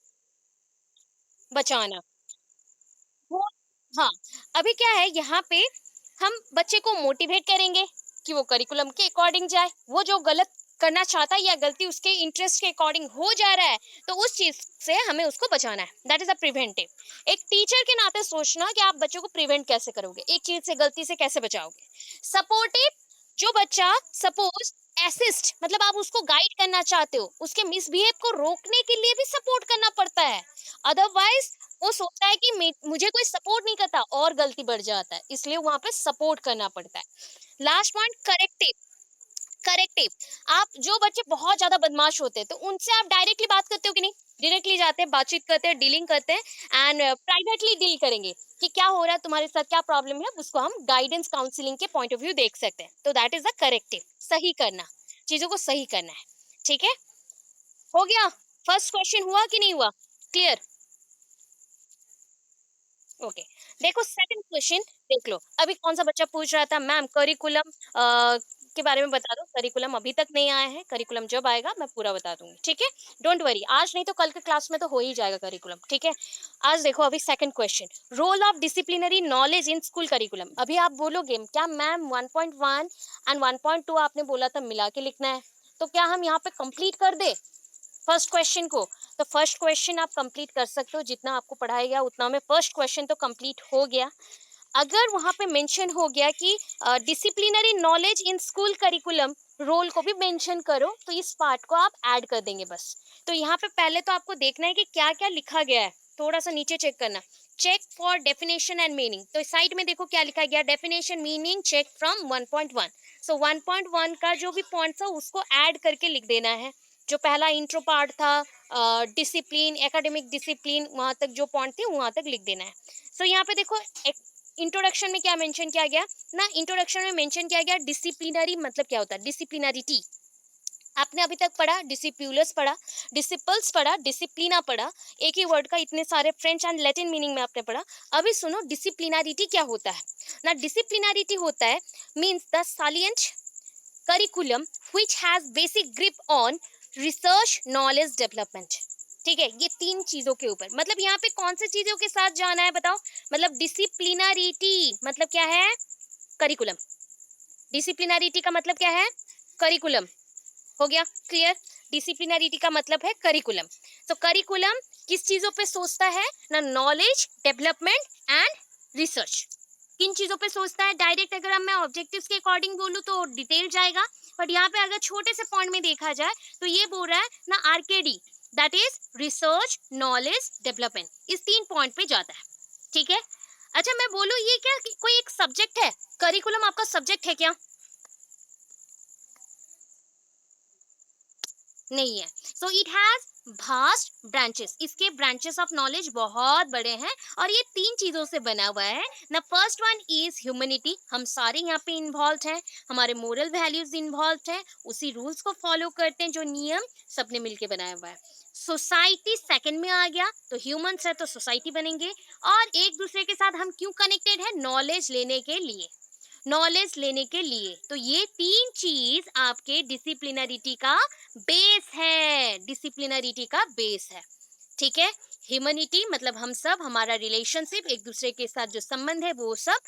बचाना। वो, हाँ, अभी क्या है यहाँ पे, हम बच्चे को मोटिवेट करेंगे कि वो करिकुलम के अकॉर्डिंग जाए, वो जो गलत करना चाहता है या गलती उसके इंटरेस्ट के अकॉर्डिंग हो जा रहा है, तो उस चीज से हमें उसको बचाना है, दैट इज अ प्रिवेंटिव। एक टीचर के नाते सोचना कि आप बच्चों को प्रिवेंट कैसे करोगे, एक चीज से गलती से कैसे बचाओगे। सपोर्टिव, जो बच्चा सपोज असिस्ट, मतलब आप उसको गाइड करना चाहते हो, उसके मिसबिहेव को रोकने के लिए भी सपोर्ट करना पड़ता है, अदरवाइज वो सोचता है कि मुझे कोई सपोर्ट नहीं करता और गलती बढ़ जाता है, इसलिए वहां पे सपोर्ट करना पड़ता है। Last point corrective. करेक्टिव, आप जो बच्चे बहुत ज्यादा बदमाश होते हैं तो उनसे आप डायरेक्टली बात करते हो कि नहीं? डायरेक्टली जाते हैं, बातचीत करते हैं, डीलिंग करते हैं एंड प्राइवेटली डील करेंगे कि क्या हो रहा है तुम्हारे साथ, क्या प्रॉब्लम है, उसको हम गाइडेंस काउंसलिंग के पॉइंट ऑफ व्यू देख सकते हैं, तो दैट इज द करेक्टिव, सही करना, चीजों को सही करना है। ठीक है, हो गया। फर्स्ट क्वेश्चन हुआ कि नहीं हुआ? क्लियर? ओके, देखो सेकंड क्वेश्चन, देख लो अभी कौन सा बच्चा पूछ रहा था मैम करिकुलम के बारे में बता दो। करिकुलम अभी तक नहीं आया है, करिकुलम जब आएगा मैं पूरा बता दूंगी। ठीक है, डोंट वरी, आज नहीं तो कल के क्लास में तो हो ही जाएगा करिकुलम। ठीक है, आज देखो अभी second question, role of disciplinary knowledge in school curriculum. अभी आप बोलोगे क्या मैम 1.1 एंड 1.2 आपने बोला था मिला के लिखना है, तो क्या हम यहाँ पे कंप्लीट कर दे फर्स्ट क्वेश्चन को? तो फर्स्ट क्वेश्चन आप कंप्लीट कर सकते हो, जितना आपको पढ़ाया गया उतना में फर्स्ट क्वेश्चन तो कंप्लीट हो गया। अगर वहां पे मेंशन हो गया कि disciplinary knowledge in school curriculum, role को भी मेंशन करो, तो इस पार्ट को आप ऐड कर देंगे बस। तो यहाँ पे पहले तो आपको देखना है कि क्या क्या लिखा गया है, थोड़ा सा नीचे चेक करना, check for definition and meaning, तो साइड में देखो क्या लिखा गया, definition meaning check from 1.1। So 1.1 का जो भी पॉइंट था उसको ऐड करके लिख देना है। जो पहला इंट्रो पार्ट था, डिसिप्लिन, एकेडमिक डिसिप्लिन, वहां तक जो पॉइंट थे वहां तक लिख देना है। सो यहाँ पे देखो इंट्रोडक्शन में क्या मेंशन किया गया ना, इंट्रोडक्शन में मेंशन किया गया डिसिप्लिनरी मतलब क्या होता है, डिसिप्लिनरिटी आपने अभी तक पढ़ा, डिसिप्यूलस पढ़ा, डिसिपल्स पढ़ा, डिसिप्लिना पढ़ा, एक ही वर्ड का इतने सारे फ्रेंच एंड लैटिन मीनिंग में आपने पढ़ा। अभी सुनो डिसिप्लिनरिटी क्या होता है ना, डिसिप्लिनरिटी होता है means the salient curriculum which has basic grip on research knowledge development। ठीक है, ये तीन चीजों के ऊपर, मतलब यहाँ पे कौन सी चीजों के साथ जाना है बताओ, मतलब डिसिप्लिनरिटी मतलब क्या है? करिकुलम। डिसिप्लिनरिटी का मतलब क्या है? करिकुलम। हो गया क्लियर? डिसिप्लिनरिटी का मतलब है करिकुलम। तो करिकुलम किस चीजों पे सोचता है ना, नॉलेज डेवलपमेंट एंड रिसर्च। किन चीजों पे सोचता है, डायरेक्ट अगर मैं ऑब्जेक्टिव्स के अकॉर्डिंग बोलूँ तो डिटेल जाएगा, बट यहाँ पे अगर छोटे से पॉइंट में देखा जाए तो ये बोल रहा है ना, RKD, that is research knowledge development, इस 3 पॉइंट पे जाता है। ठीक है। अच्छा मैं बोलूँ, ये क्या कोई एक सब्जेक्ट है, करिकुलम आपका सब्जेक्ट है क्या? नहीं है। So it has vast branches, इसके ब्रांचेस ऑफ नॉलेज बहुत बड़े हैं, और ये 3 चीजों से बना हुआ है ना। फर्स्ट वन इज ह्यूमैनिटी, हम सारे यहाँ पे इन्वॉल्व हैं, हमारे मोरल वैल्यूज इन्वॉल्व हैं, उसी रूल्स को फॉलो करते हैं जो नियम सबने मिलके बनाया हुआ है। सोसाइटी सेकंड में आ गया, तो ह्यूमंस है तो सोसाइटी बनेंगे, और एक दूसरे के साथ हम क्यों कनेक्टेड है, नॉलेज लेने के लिए, नॉलेज लेने के लिए। तो ये 3 चीज आपके डिसिप्लिनरिटी का बेस है, डिसिप्लिनरिटी का बेस है। ठीक है। ह्यूमैनिटी मतलब हम सब, हमारा रिलेशनशिप, एक दूसरे के साथ जो संबंध है वो सब,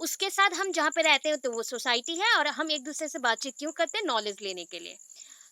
उसके साथ हम जहाँ पे रहते हैं तो वो सोसाइटी है, और हम एक दूसरे से बातचीत क्यों करते हैं, नॉलेज लेने के लिए।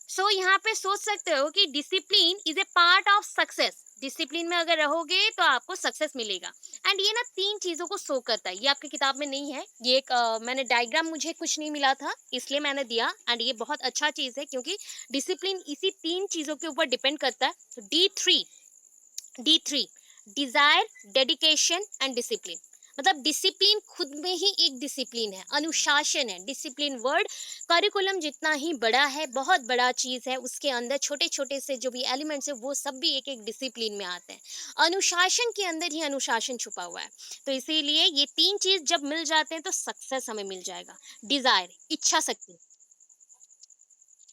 सो यहाँ पे सोच सकते हो कि discipline is a part of success, discipline में अगर रहोगे तो आपको सक्सेस मिलेगा। एंड ये ना 3 चीजों को शो करता है, ये आपकी किताब में नहीं है, ये एक मैंने डायग्राम, मुझे कुछ नहीं मिला था इसलिए मैंने दिया, एंड ये बहुत अच्छा चीज है क्योंकि डिसिप्लिन इसी 3 चीजों के ऊपर डिपेंड करता है। D three desire, dedication and discipline, मतलब डिसिप्लिन खुद में ही एक डिसिप्लिन है, अनुशासन है। डिसिप्लिन वर्ड, करिकुलम जितना ही बड़ा है, बहुत बड़ा चीज है, उसके अंदर छोटे छोटे से जो भी एलिमेंट्स है वो सब भी एक एक डिसिप्लिन में आते हैं। अनुशासन के अंदर ही अनुशासन छुपा हुआ है। तो इसीलिए ये 3 चीज जब मिल जाते हैं तो सक्सेस हमें मिल जाएगा। डिजायर, इच्छा शक्ति।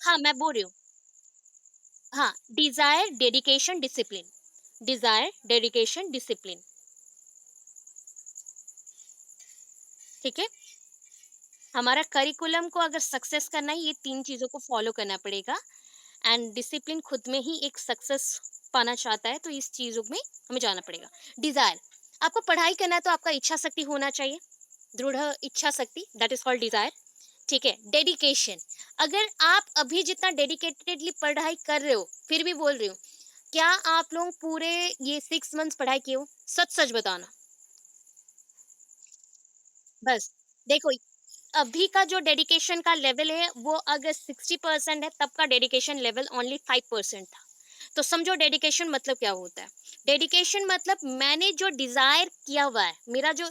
हाँ मैं बोल रही हूँ। हाँ, desire, dedication, discipline. Desire, dedication, discipline. ठीक है। हमारा करिकुलम को अगर सक्सेस करना है, ये 3 चीज़ों को फॉलो करना पड़ेगा, एंड डिसिप्लिन खुद में ही एक सक्सेस पाना चाहता है तो इस चीज़ों में हमें जाना पड़ेगा। डिज़ायर, आपको पढ़ाई करना है तो आपका इच्छा शक्ति होना चाहिए, दृढ़ इच्छा शक्ति, दैट इज़ कॉल्ड डिज़ायर। ठीक है। डेडिकेशन, अगर आप अभी जितना डेडिकेटेडली पढ़ाई कर रहे हो, फिर भी बोल रही हूँ, क्या आप लोग पूरे ये 6 मंथ्स पढ़ाई किए हो? सच-सच बताना। बस, देखो अभी का जो डेडिकेशन का लेवल है वो अगर 60% है, तब का डेडिकेशन लेवल ओनली 5% था। तो समझो डेडिकेशन मतलब क्या होता है। डेडिकेशन मतलब मैंने जो डिजायर किया हुआ है, मेरा जो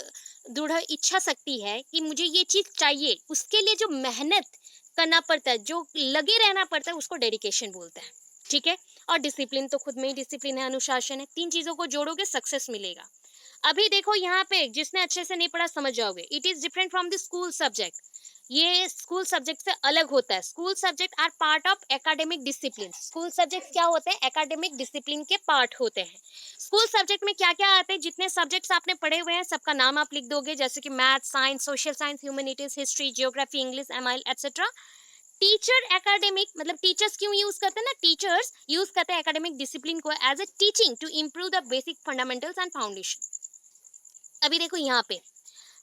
दृढ़ इच्छा शक्ति है कि मुझे ये चीज चाहिए, उसके लिए जो मेहनत करना पड़ता है, जो लगे रहना पड़ता है, उसको डेडिकेशन बोलते हैं। ठीक है। और डिसिप्लिन तो खुद में ही डिसिप्लिन है, अनुशासन है। 3 चीजों को जोड़ोगे सक्सेस मिलेगा। अभी देखो यहाँ पे जिसने अच्छे से नहीं पढ़ा समझ जाओगे, it is different from the school subject. ये स्कूल सब्जेक्ट से अलग होता है। School subject are part of academic discipline. School subject क्या होते हैं, एकेडमिक डिसिप्लिन के पार्ट होते हैं। स्कूल सब्जेक्ट में क्या क्या आते हैं, जितने सब्जेक्ट्स आपने पढ़े हुए हैं सबका नाम आप लिख दोगे, जैसे कि math, science, social science, humanities, history, geography, English, MIL etcetera. Teacher academic मतलब टीचर्स क्यों यूज करते हैं ना, टीचर्स यूज करते हैं एकेडमिक डिसिप्लिन को as a teaching to improve the basic fundamentals and foundation. अभी देखो यहाँ पे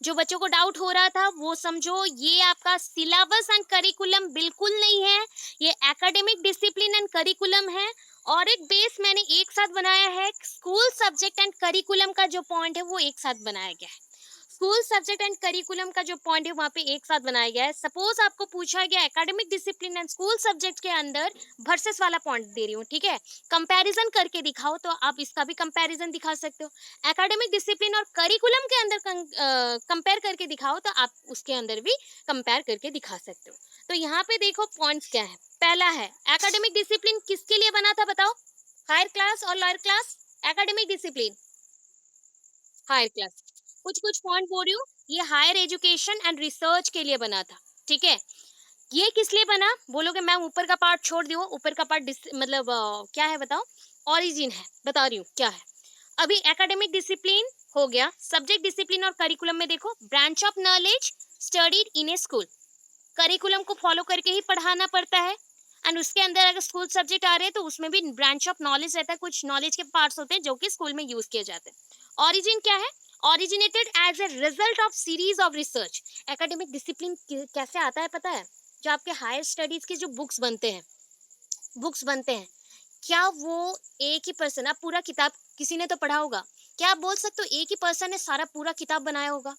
जो बच्चों को डाउट हो रहा था वो समझो, ये आपका सिलेबस एंड करिकुलम बिल्कुल नहीं है, ये एकेडमिक डिसिप्लिन एंड करिकुलम है। और एक बेस मैंने एक साथ बनाया है, स्कूल सब्जेक्ट एंड करिकुलम का जो पॉइंट है वो एक साथ बनाया गया है। स्कूल सब्जेक्ट एंड करिकुलम का जो पॉइंट है वहाँ पे एक साथ बनाया गया है। सपोज आपको पूछा गया academic discipline and school subject के अंदर वर्सेस वाला पॉइंट दे रही हूँ, ठीक है, कंपैरिजन करके दिखाओ, तो आप इसका भी कंपैरिजन दिखा सकते हो। एकेडमिक डिसिप्लिन और करिकुलम के अंदर कंपेयर करके दिखाओ, तो आप उसके अंदर भी कंपेयर करके दिखा सकते हो। तो यहाँ पे देखो पॉइंट्स क्या है। पहला है, एकेडमिक डिसिप्लिन किसके लिए बना था बताओ, हायर क्लास और lower class? Academic discipline higher class. कुछ कुछ पॉइंट बोल रही हूँ, ये हायर एजुकेशन एंड रिसर्च के लिए बना था। ठीक है। ये किस लिए बना बोलोगे, मैम ऊपर का पार्ट छोड़ दियो, ऊपर का पार्ट मतलब क्या है बताओ, ओरिजिन है, बता रही हूँ क्या है। अभी एकेडमिक डिसिप्लिन हो गया, सब्जेक्ट डिसिप्लिन और करिकुलम में देखो, branch of knowledge studied in A school, curriculum को फॉलो करके ही पढ़ाना पड़ता है। एंड उसके अंदर अगर स्कूल सब्जेक्ट आ रहे हैं तो उसमें भी ब्रांच ऑफ नॉलेज रहता है, कुछ नॉलेज के पार्ट्स होते हैं जो कि स्कूल में यूज किए जाते हैं। ओरिजिन क्या है, originated as a result of series of research. Academic discipline कैसे आता है पता है, जो आपके हायर स्टडीज के जो बुक्स बनते हैं क्या वो एक ही पर्सन, आप पूरा किताब किसी ने तो पढ़ा होगा। क्या आप बोल सकते हो एक ही पर्सन ने सारा पूरा किताब बनाया होगा?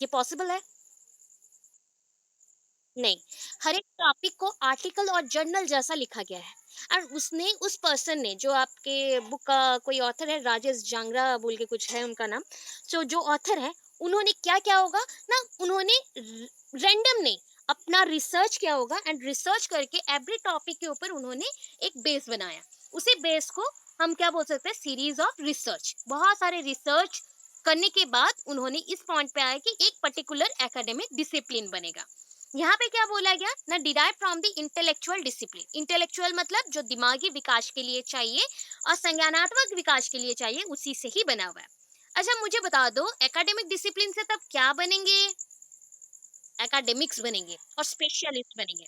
ये पॉसिबल है? नहीं, हर एक टॉपिक को आर्टिकल और जर्नल जैसा लिखा गया है। और उसने उस पर्सन ने जो आपके बुक का कोई ऑथर है, राजेश जांगरा बोल के कुछ है उनका नाम। जो जो ऑथर है, उन्होंने क्या किया होगा ना, उन्होंने रैंडम नहीं, अपना रिसर्च किया होगा एंड रिसर्च करके एवरी टॉपिक के ऊपर उन्होंने एक बेस बनाया। उसी बेस को हम क्या बोल सकते हैं, सीरीज ऑफ रिसर्च। बहुत सारे रिसर्च करने के बाद उन्होंने इस पॉइंट पे आया कि एक पर्टिकुलर एकेडमिक डिसिप्लिन बनेगा। यहाँ पे क्या बोला गया ना, derive from the intellectual discipline. Intellectual मतलब जो दिमागी विकास के लिए चाहिए और संज्ञानात्मक विकास के लिए चाहिए, उसी से ही बना हुआ है। अच्छा मुझे बता दो, एकेडमिक डिसिप्लिन से तब क्या बनेंगे? एकेडमिक्स बनेंगे और स्पेशलिस्ट बनेंगे।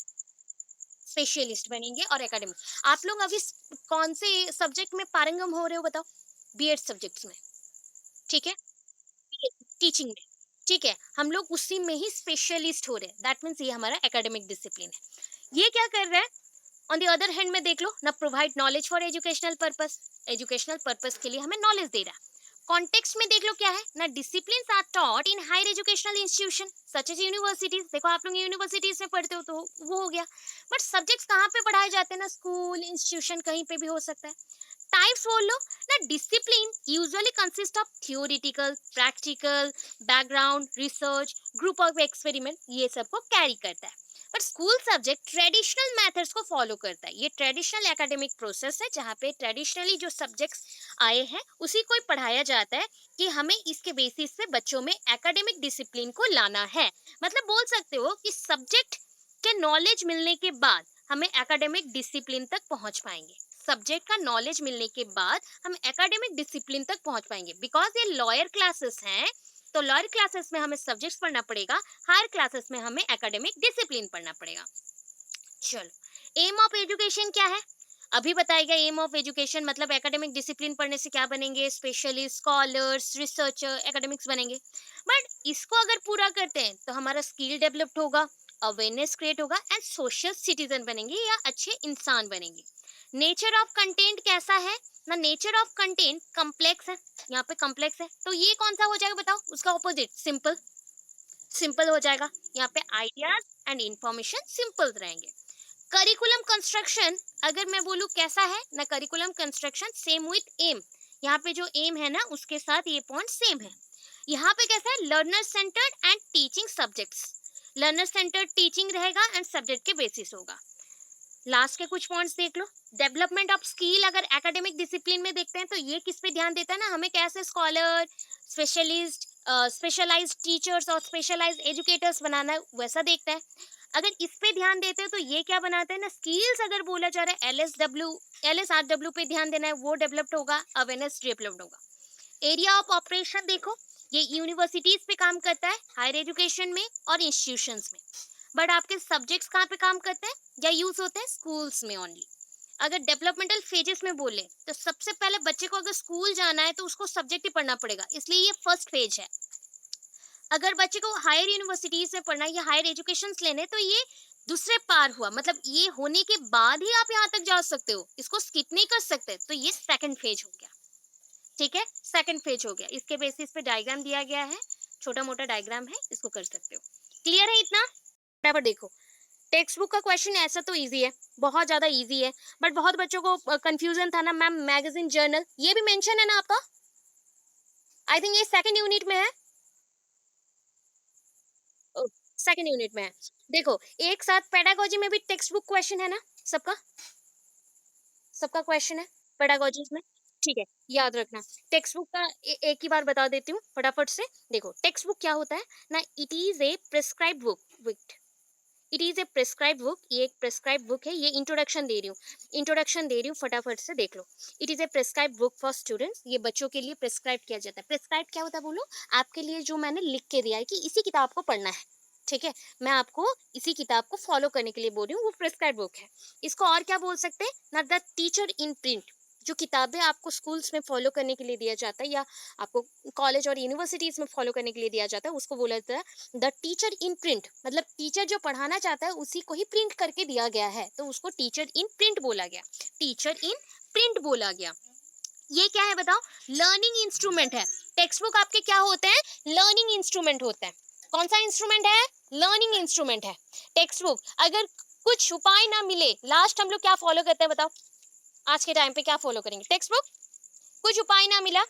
स्पेशलिस्ट बनेंगे और एकेडमिक। आप लोग अभी कौन से सब्जेक्ट में पारंगम हो रहे हो बताओ? बीएड सब्जेक्ट्स में। ठीक है, टीचिंग में। ठीक है, हम लोग उसी में ही स्पेशलिस्ट हो रहे हैं, दैट मीन्स ये हमारा एकेडमिक डिसिप्लिन है। ये क्या कर रहा है? ऑन द अदर हैंड में देख लो ना, provide knowledge for educational purpose. Educational purpose के लिए हमें नॉलेज दे रहा है। कॉन्टेक्स्ट में देख लो क्या है ना, disciplines are taught in higher educational institution such as universities. देखो आप लोग यूनिवर्सिटीज में पढ़ते हो तो वो हो गया। बट सब्जेक्ट्स कहाँ पे पढ़ाए जाते हैं ना, स्कूल इंस्टीट्यूशन कहीं पे भी हो सकता है। टाइप्स बोल लो ना, discipline usually consist of theoretical, practical, background research, group of experiment, ये सब को कैरी करता है। पर स्कूल सब्जेक्ट ट्रेडिशनल मेथड्स को फॉलो करता है। ये ट्रेडिशनल एकेडमिक प्रोसेस है जहाँ पे ट्रेडिशनली जो सब्जेक्ट्स आए हैं उसी को ही पढ़ाया जाता है कि हमें इसके बेसिस पे बच्चों में एकेडमिक डिसिप्लिन को लाना है। मतलब बोल सकते हो कि सब्जेक्ट के नॉलेज मिलने के बाद हमें एकेडमिक डिसिप्लिन तक पहुंच पाएंगे। सब्जेक्ट का नॉलेज मिलने के बाद हम एकेडमिक डिसिप्लिन तक पहुंच पाएंगे, बिकॉज ये लॉयर क्लासेस हैं। तो लॉयर क्लासेस में हमें सब्जेक्ट्स पढ़ना पड़ेगा, हायर क्लासेस में हमें एकेडमिक डिसिप्लिन पढ़ना पड़ेगा। चलो, एम ऑफ एजुकेशन क्या है? अभी बताएगा। एम ऑफ एजुकेशन मतलब एकेडमिक डिसिप्लिन पढ़ने से क्या बनेंगे, स्पेशलिस्ट, स्कॉलर्स, रिसर्चर, एकेडमिक्स बनेंगे। बट इसको अगर पूरा करते हैं तो हमारा स्किल डेवलप्ड होगा, अवेयरनेस क्रिएट होगा एंड सोशल सिटीजन बनेंगे या अच्छे इंसान बनेंगे। नेचर ऑफ कंटेंट कैसा है ना, नेचर ऑफ कंटेंट कम्प्लेक्स है। यहाँ पे कम्प्लेक्स है तो ये कौन सा हो जाएगा बताओ, उसका ऑपोजिट सिंपल। सिंपल हो जाएगा। यहाँ पे आइडियाज एंड इंफॉर्मेशन सिंपल रहेंगे। करिकुलम कंस्ट्रक्शन अगर मैं बोलूँ कैसा है ना, curriculum construction same with M. यहाँ पे जो एम है ना उसके साथ ये पॉइंट सेम है। यहाँ पे कैसा है, learner centred and teaching subjects. Learner centred teaching रहेगा एंड सब्जेक्ट के बेसिस होगा। लास्ट के कुछ पॉइंट्स देख लो। डेवलपमेंट ऑफ स्किल अगर एकेडमिक डिसिप्लिन में देखते हैं तो ये किस पे ध्यान देता है ना, हमें कैसे स्कॉलर, स्पेशलिस्ट, स्पेशलाइज्ड टीचर्स और स्पेशलाइज्ड एजुकेटर्स बनाना है, वैसा देखता है। अगर इस पे ध्यान देते हैं तो ये क्या बनाते हैं ना, स्किल्स अगर बोला जा रहा है एल एस आर डब्ल्यू पे ध्यान देना है, वो डेवलप्ड होगा, अवेयरनेस डेवलप्ड होगा। एरिया ऑफ ऑपरेशन देखो, ये यूनिवर्सिटीज पे काम करता है, हायर एजुकेशन में और इंस्टीट्यूशंस में। बट आपके सब्जेक्ट्स कहाँ पे काम करते हैं या यूज होते हैं, स्कूल्स में ओनली। अगर डेवलपमेंटल फेजेस में बोले तो सबसे पहले बच्चे को अगर स्कूल जाना है तो उसको सब्जेक्ट ही पढ़ना पड़ेगा, इसलिए ये फर्स्ट फेज है। अगर बच्चे को हायर यूनिवर्सिटीज में पढ़ना है या हायर एजुकेशन लेने तो ये दूसरे पार हुआ, मतलब ये होने के बाद ही आप यहाँ तक जा सकते हो, इसको स्किप नहीं कर सकते, तो ये सेकंड फेज हो गया। ठीक है, सेकंड फेज हो गया। इसके बेसिस पे डायग्राम दिया गया है, छोटा मोटा डायग्राम है, इसको कर सकते हो। क्लियर है इतना? बराबर देखो, टेक्स्ट बुक का क्वेश्चन ऐसा तो इजी है, बहुत ज्यादा इजी है। बट बहुत बच्चों को कंफ्यूजन था ना, मैम मैगजीन जर्नल ये भी मेंशन है ना आपका? आई थिंक ये सेकंड यूनिट में है। सेकंड यूनिट में है। देखो, एक साथ पेडागोजी में भी टेक्स्ट बुक क्वेश्चन है ना, सबका सबका क्वेश्चन है पेडागोजी में। ठीक है, याद रखना। टेक्स्ट बुक का एक ही बार बता देती हूँ फटाफट से। देखो, टेक्स्ट बुक क्या होता है ना, it is A prescribed book. It is a prescribe book, ये एक प्रेस्क्राइब बुक है। ये इंट्रोडक्शन दे रही हूँ, इंट्रोडक्शन दे रही हूँ, फटाफट से देख लो। It is a prescribe book for students, ये बच्चों के लिए प्रेस्क्राइब किया जाता है। प्रेस्क्राइब क्या होता है बोलो? आपके लिए जो मैंने लिख के दिया है कि इसी किताब को पढ़ना है, ठीक है, मैं आपको इसी किताब को फॉलो करने के लिए बोल रही हूँ, वो प्रेस्क्राइब बुक है। इसको और क्या बोल सकते हैं ना, द टीचर इन प्रिंट। जो किताबें आपको स्कूल्स में फॉलो करने के लिए दिया जाता है या आपको कॉलेज और यूनिवर्सिटीज में फॉलो करने के लिए दिया जाता है, उसको बोला जाता है द टीचर इन प्रिंट। मतलब टीचर जो पढ़ाना चाहता है उसी को ही प्रिंट करके दिया गया है, तो उसको टीचर इन प्रिंट बोला गया। टीचर इन प्रिंट बोला गया। ये क्या है बताओ? लर्निंग इंस्ट्रूमेंट है। टेक्स्ट बुक आपके क्या होते हैं? लर्निंग इंस्ट्रूमेंट होते हैं। कौन सा इंस्ट्रूमेंट है? लर्निंग इंस्ट्रूमेंट है टेक्स्ट बुक। अगर कुछ उपाय ना मिले, लास्ट हम लोग क्या फॉलो करते हैं बताओ? आज के टाइम पे क्या फॉलो करेंगे? Text book. कुछ उपाय ना मिला,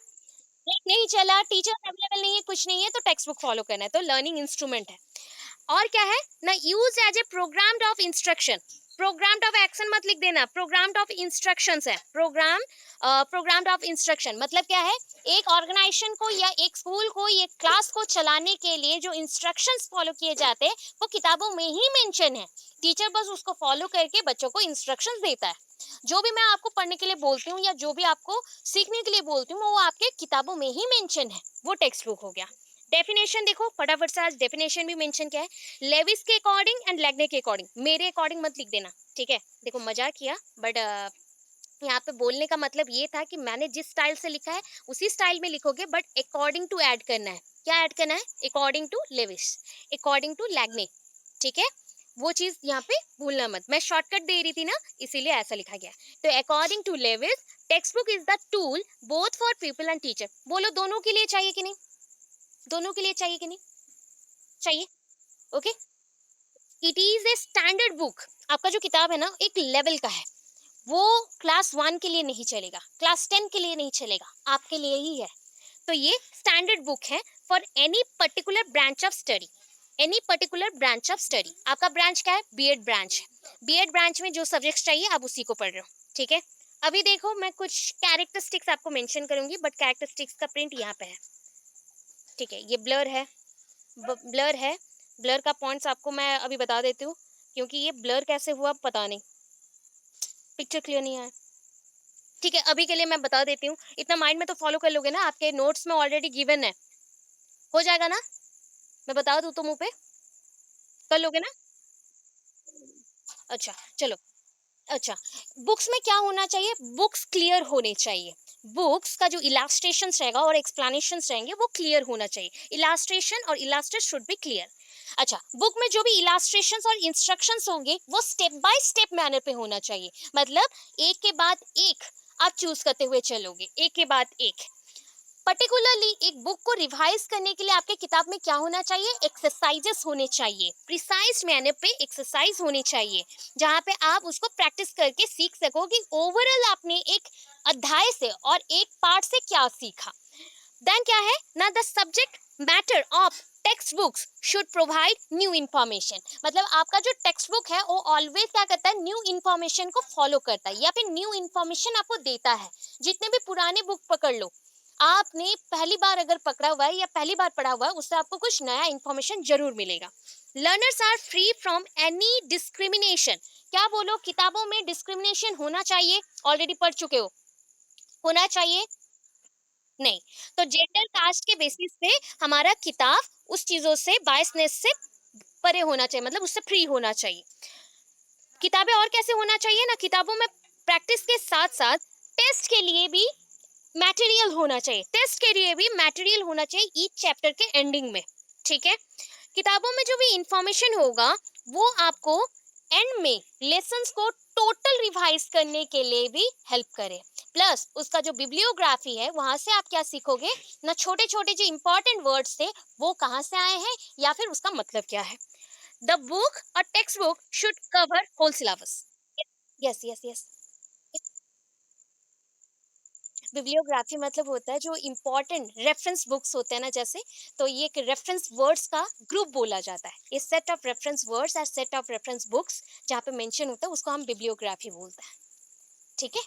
नेट नहीं चला, टीचर अवेलेबल नहीं है, कुछ नहीं है, तो टेक्स्ट बुक फॉलो करना है, तो लर्निंग इंस्ट्रूमेंट है। और क्या है ना, use as a programmed of instruction. Programmed of action मत लिख देना, प्रोग्राम्ड ऑफ इंस्ट्रक्शंस है। प्रोग्राम्ड ऑफ इंस्ट्रक्शन मतलब क्या है? एक ऑर्गेनाइजेशन को या एक स्कूल को, एक क्लास को चलाने के लिए जो इंस्ट्रक्शंस फॉलो किए जाते हैं वो किताबों में ही मेंशन है। टीचर बस उसको फॉलो करके बच्चों को इंस्ट्रक्शंस देता है। जो भी मैं आपको पढ़ने के लिए बोलती हूँ या जो भी आपको सीखने के लिए बोलती हूँ वो आपके किताबों में ही मेंशन है, वो टेक्स्ट बुक हो गया। डेफिनेशन देखो फटाफट से, आज डेफिनेशन भी मेंशन क्या है? लेविस के अकॉर्डिंग एंड लैग्ने के अकॉर्डिंग। मेरे अकॉर्डिंग मत लिख देना, ठीक है? देखो मजाक किया, बट यहाँ पे बोलने का मतलब ये था कि मैंने जिस स्टाइल से लिखा है उसी स्टाइल में लिखोगे, बट अकॉर्डिंग टू ऐड करना है। क्या ऐड करना है? According to Lewis, according to लैग्ने, ठीक है? वो चीज यहाँ पे भूलना मत, मैं शॉर्टकट दे रही थी ना, इसीलिए ऐसा लिखा गया। तो according to Lewis, text book is the tool both for people and teacher. बोलो दोनों के लिए चाहिए कि नहीं? दोनों के लिए चाहिए कि नहीं? चाहिए। Okay. It is a standard book. आपका जो किताब है ना एक लेवल का है, वो क्लास 1 के लिए नहीं चलेगा, क्लास 10 के लिए नहीं चलेगा, आपके लिए ही है। तो ये स्टैंडर्ड बुक है for any particular branch of study. Any particular branch of study. आपका ब्रांच क्या है? बीएड ब्रांच है। बीएड ब्रांच में जो सब्जेक्ट्स चाहिए आप उसी को पढ़ रहे हो, ठीक है? अभी देखो मैं कुछ कैरेक्टरिस्टिक्स आपको मेंशन करूंगी, बट कैरेक्टरिस्टिक्स का प्रिंट यहाँ पे है, ठीक है? ये ब्लर है, ब्लर है। ब्लर का पॉइंट्स आपको मैं अभी बता देती हूँ, क्योंकि ये ब्लर कैसे हुआ पता नहीं, पिक्चर क्लियर नहीं आया। ठीक है, अभी के लिए मैं बता देती हूँ, इतना माइंड में तो फॉलो कर लोगे ना, आपके नोट्स में ऑलरेडी गिवन है, हो जाएगा ना? मैं बता दूँ तो मुंह पे कर लोगे ना? अच्छा चलो। अच्छा, बुक्स में क्या होना चाहिए? बुक्स क्लियर होने चाहिए। बुक्स का जो इलास्ट्रेशंस रहेगा और एक्सप्लेनेशंस रहेंगे वो क्लियर होना चाहिए। इलास्ट्रेशन और इलास्ट्रेट शुड बी क्लियर। अच्छा, बुक में जो भी इलास्ट्रेशंस और इंस्ट्रक्शंस होंगे वो स्टेप बाय स्टेप मैनर पे होना चाहिए। मतलब एक के बाद एक आप चूज करते हुए चलोगे, एक के बाद एक। पर्टिकुलरली एक बुक को रिवाइज करने के लिए आपके किताब में क्या होना चाहिए? एक्सरसाइजेस होने चाहिए, प्रिसाइज मैनर पे एक्सरसाइज होनी चाहिए, जहाँ पे आप उसको प्रैक्टिस करके सीख सको कि ओवरऑल आपने एक अध्याय से और एक पार्ट से क्या सीखा। देन क्या है ना, the subject matter of text books should provide new information. मतलब आपका जो टेक्स्ट बुक है वो ऑलवेज क्या करता है? न्यू इन्फॉर्मेशन को फॉलो करता है या फिर न्यू इन्फॉर्मेशन आपको देता है। जितने भी पुराने बुक पकड़ लो, आपने पहली बार अगर पकड़ा हुआ है या पहली बार पढ़ा हुआ है, उससे आपको कुछ नया इन्फॉर्मेशन जरूर मिलेगा। Learners are free from any discrimination. क्या बोलो, किताबों में डिस्क्रिमिनेशन होना चाहिए? ऑलरेडी पढ़ चुके हो, होना चाहिए? नहीं। तो जेंडर कास्ट के बेसिस पे हमारा किताब उस चीजों से, बायसनेस से परे होना चाहिए, मतलब उससे फ्री होना चाहिए। किताबें और कैसे होना चाहिए ना, किताबों में प्रैक्टिस के साथ साथ टेस्ट के लिए भी मटेरियल होना चाहिए। टेस्ट के लिए भी मटेरियल होना चाहिए ईच चैप्टर के एंडिंग में, ठीक है? किताबों में जो भी इंफॉर्मेशन होगा वो आपको एंड में लेसन्स को टोटल रिवाइज करने के लिए भी हेल्प करे। प्लस उसका जो बिब्लियोग्राफी है वहां से आप क्या सीखोगे ना, छोटे छोटे जो इंपॉर्टेंट वर्ड्स थे वो कहाँ से आए हैं या फिर उसका मतलब क्या है। द बुक और text book should cover whole syllabus. Yes yes yes. Bibliography मतलब होता है जो इम्पोर्टेंट रेफरेंस बुक्स होते हैं ना, जैसे, तो ये एक रेफरेंस वर्ड्स का ग्रुप बोला जाता है। ये सेट ऑफ रेफरेंस वर्ड्स और सेट ऑफ रेफरेंस बुक्स जहाँ पे मेंशन होता है उसको हम बिब्लियोग्राफी बोलते हैं, ठीक है?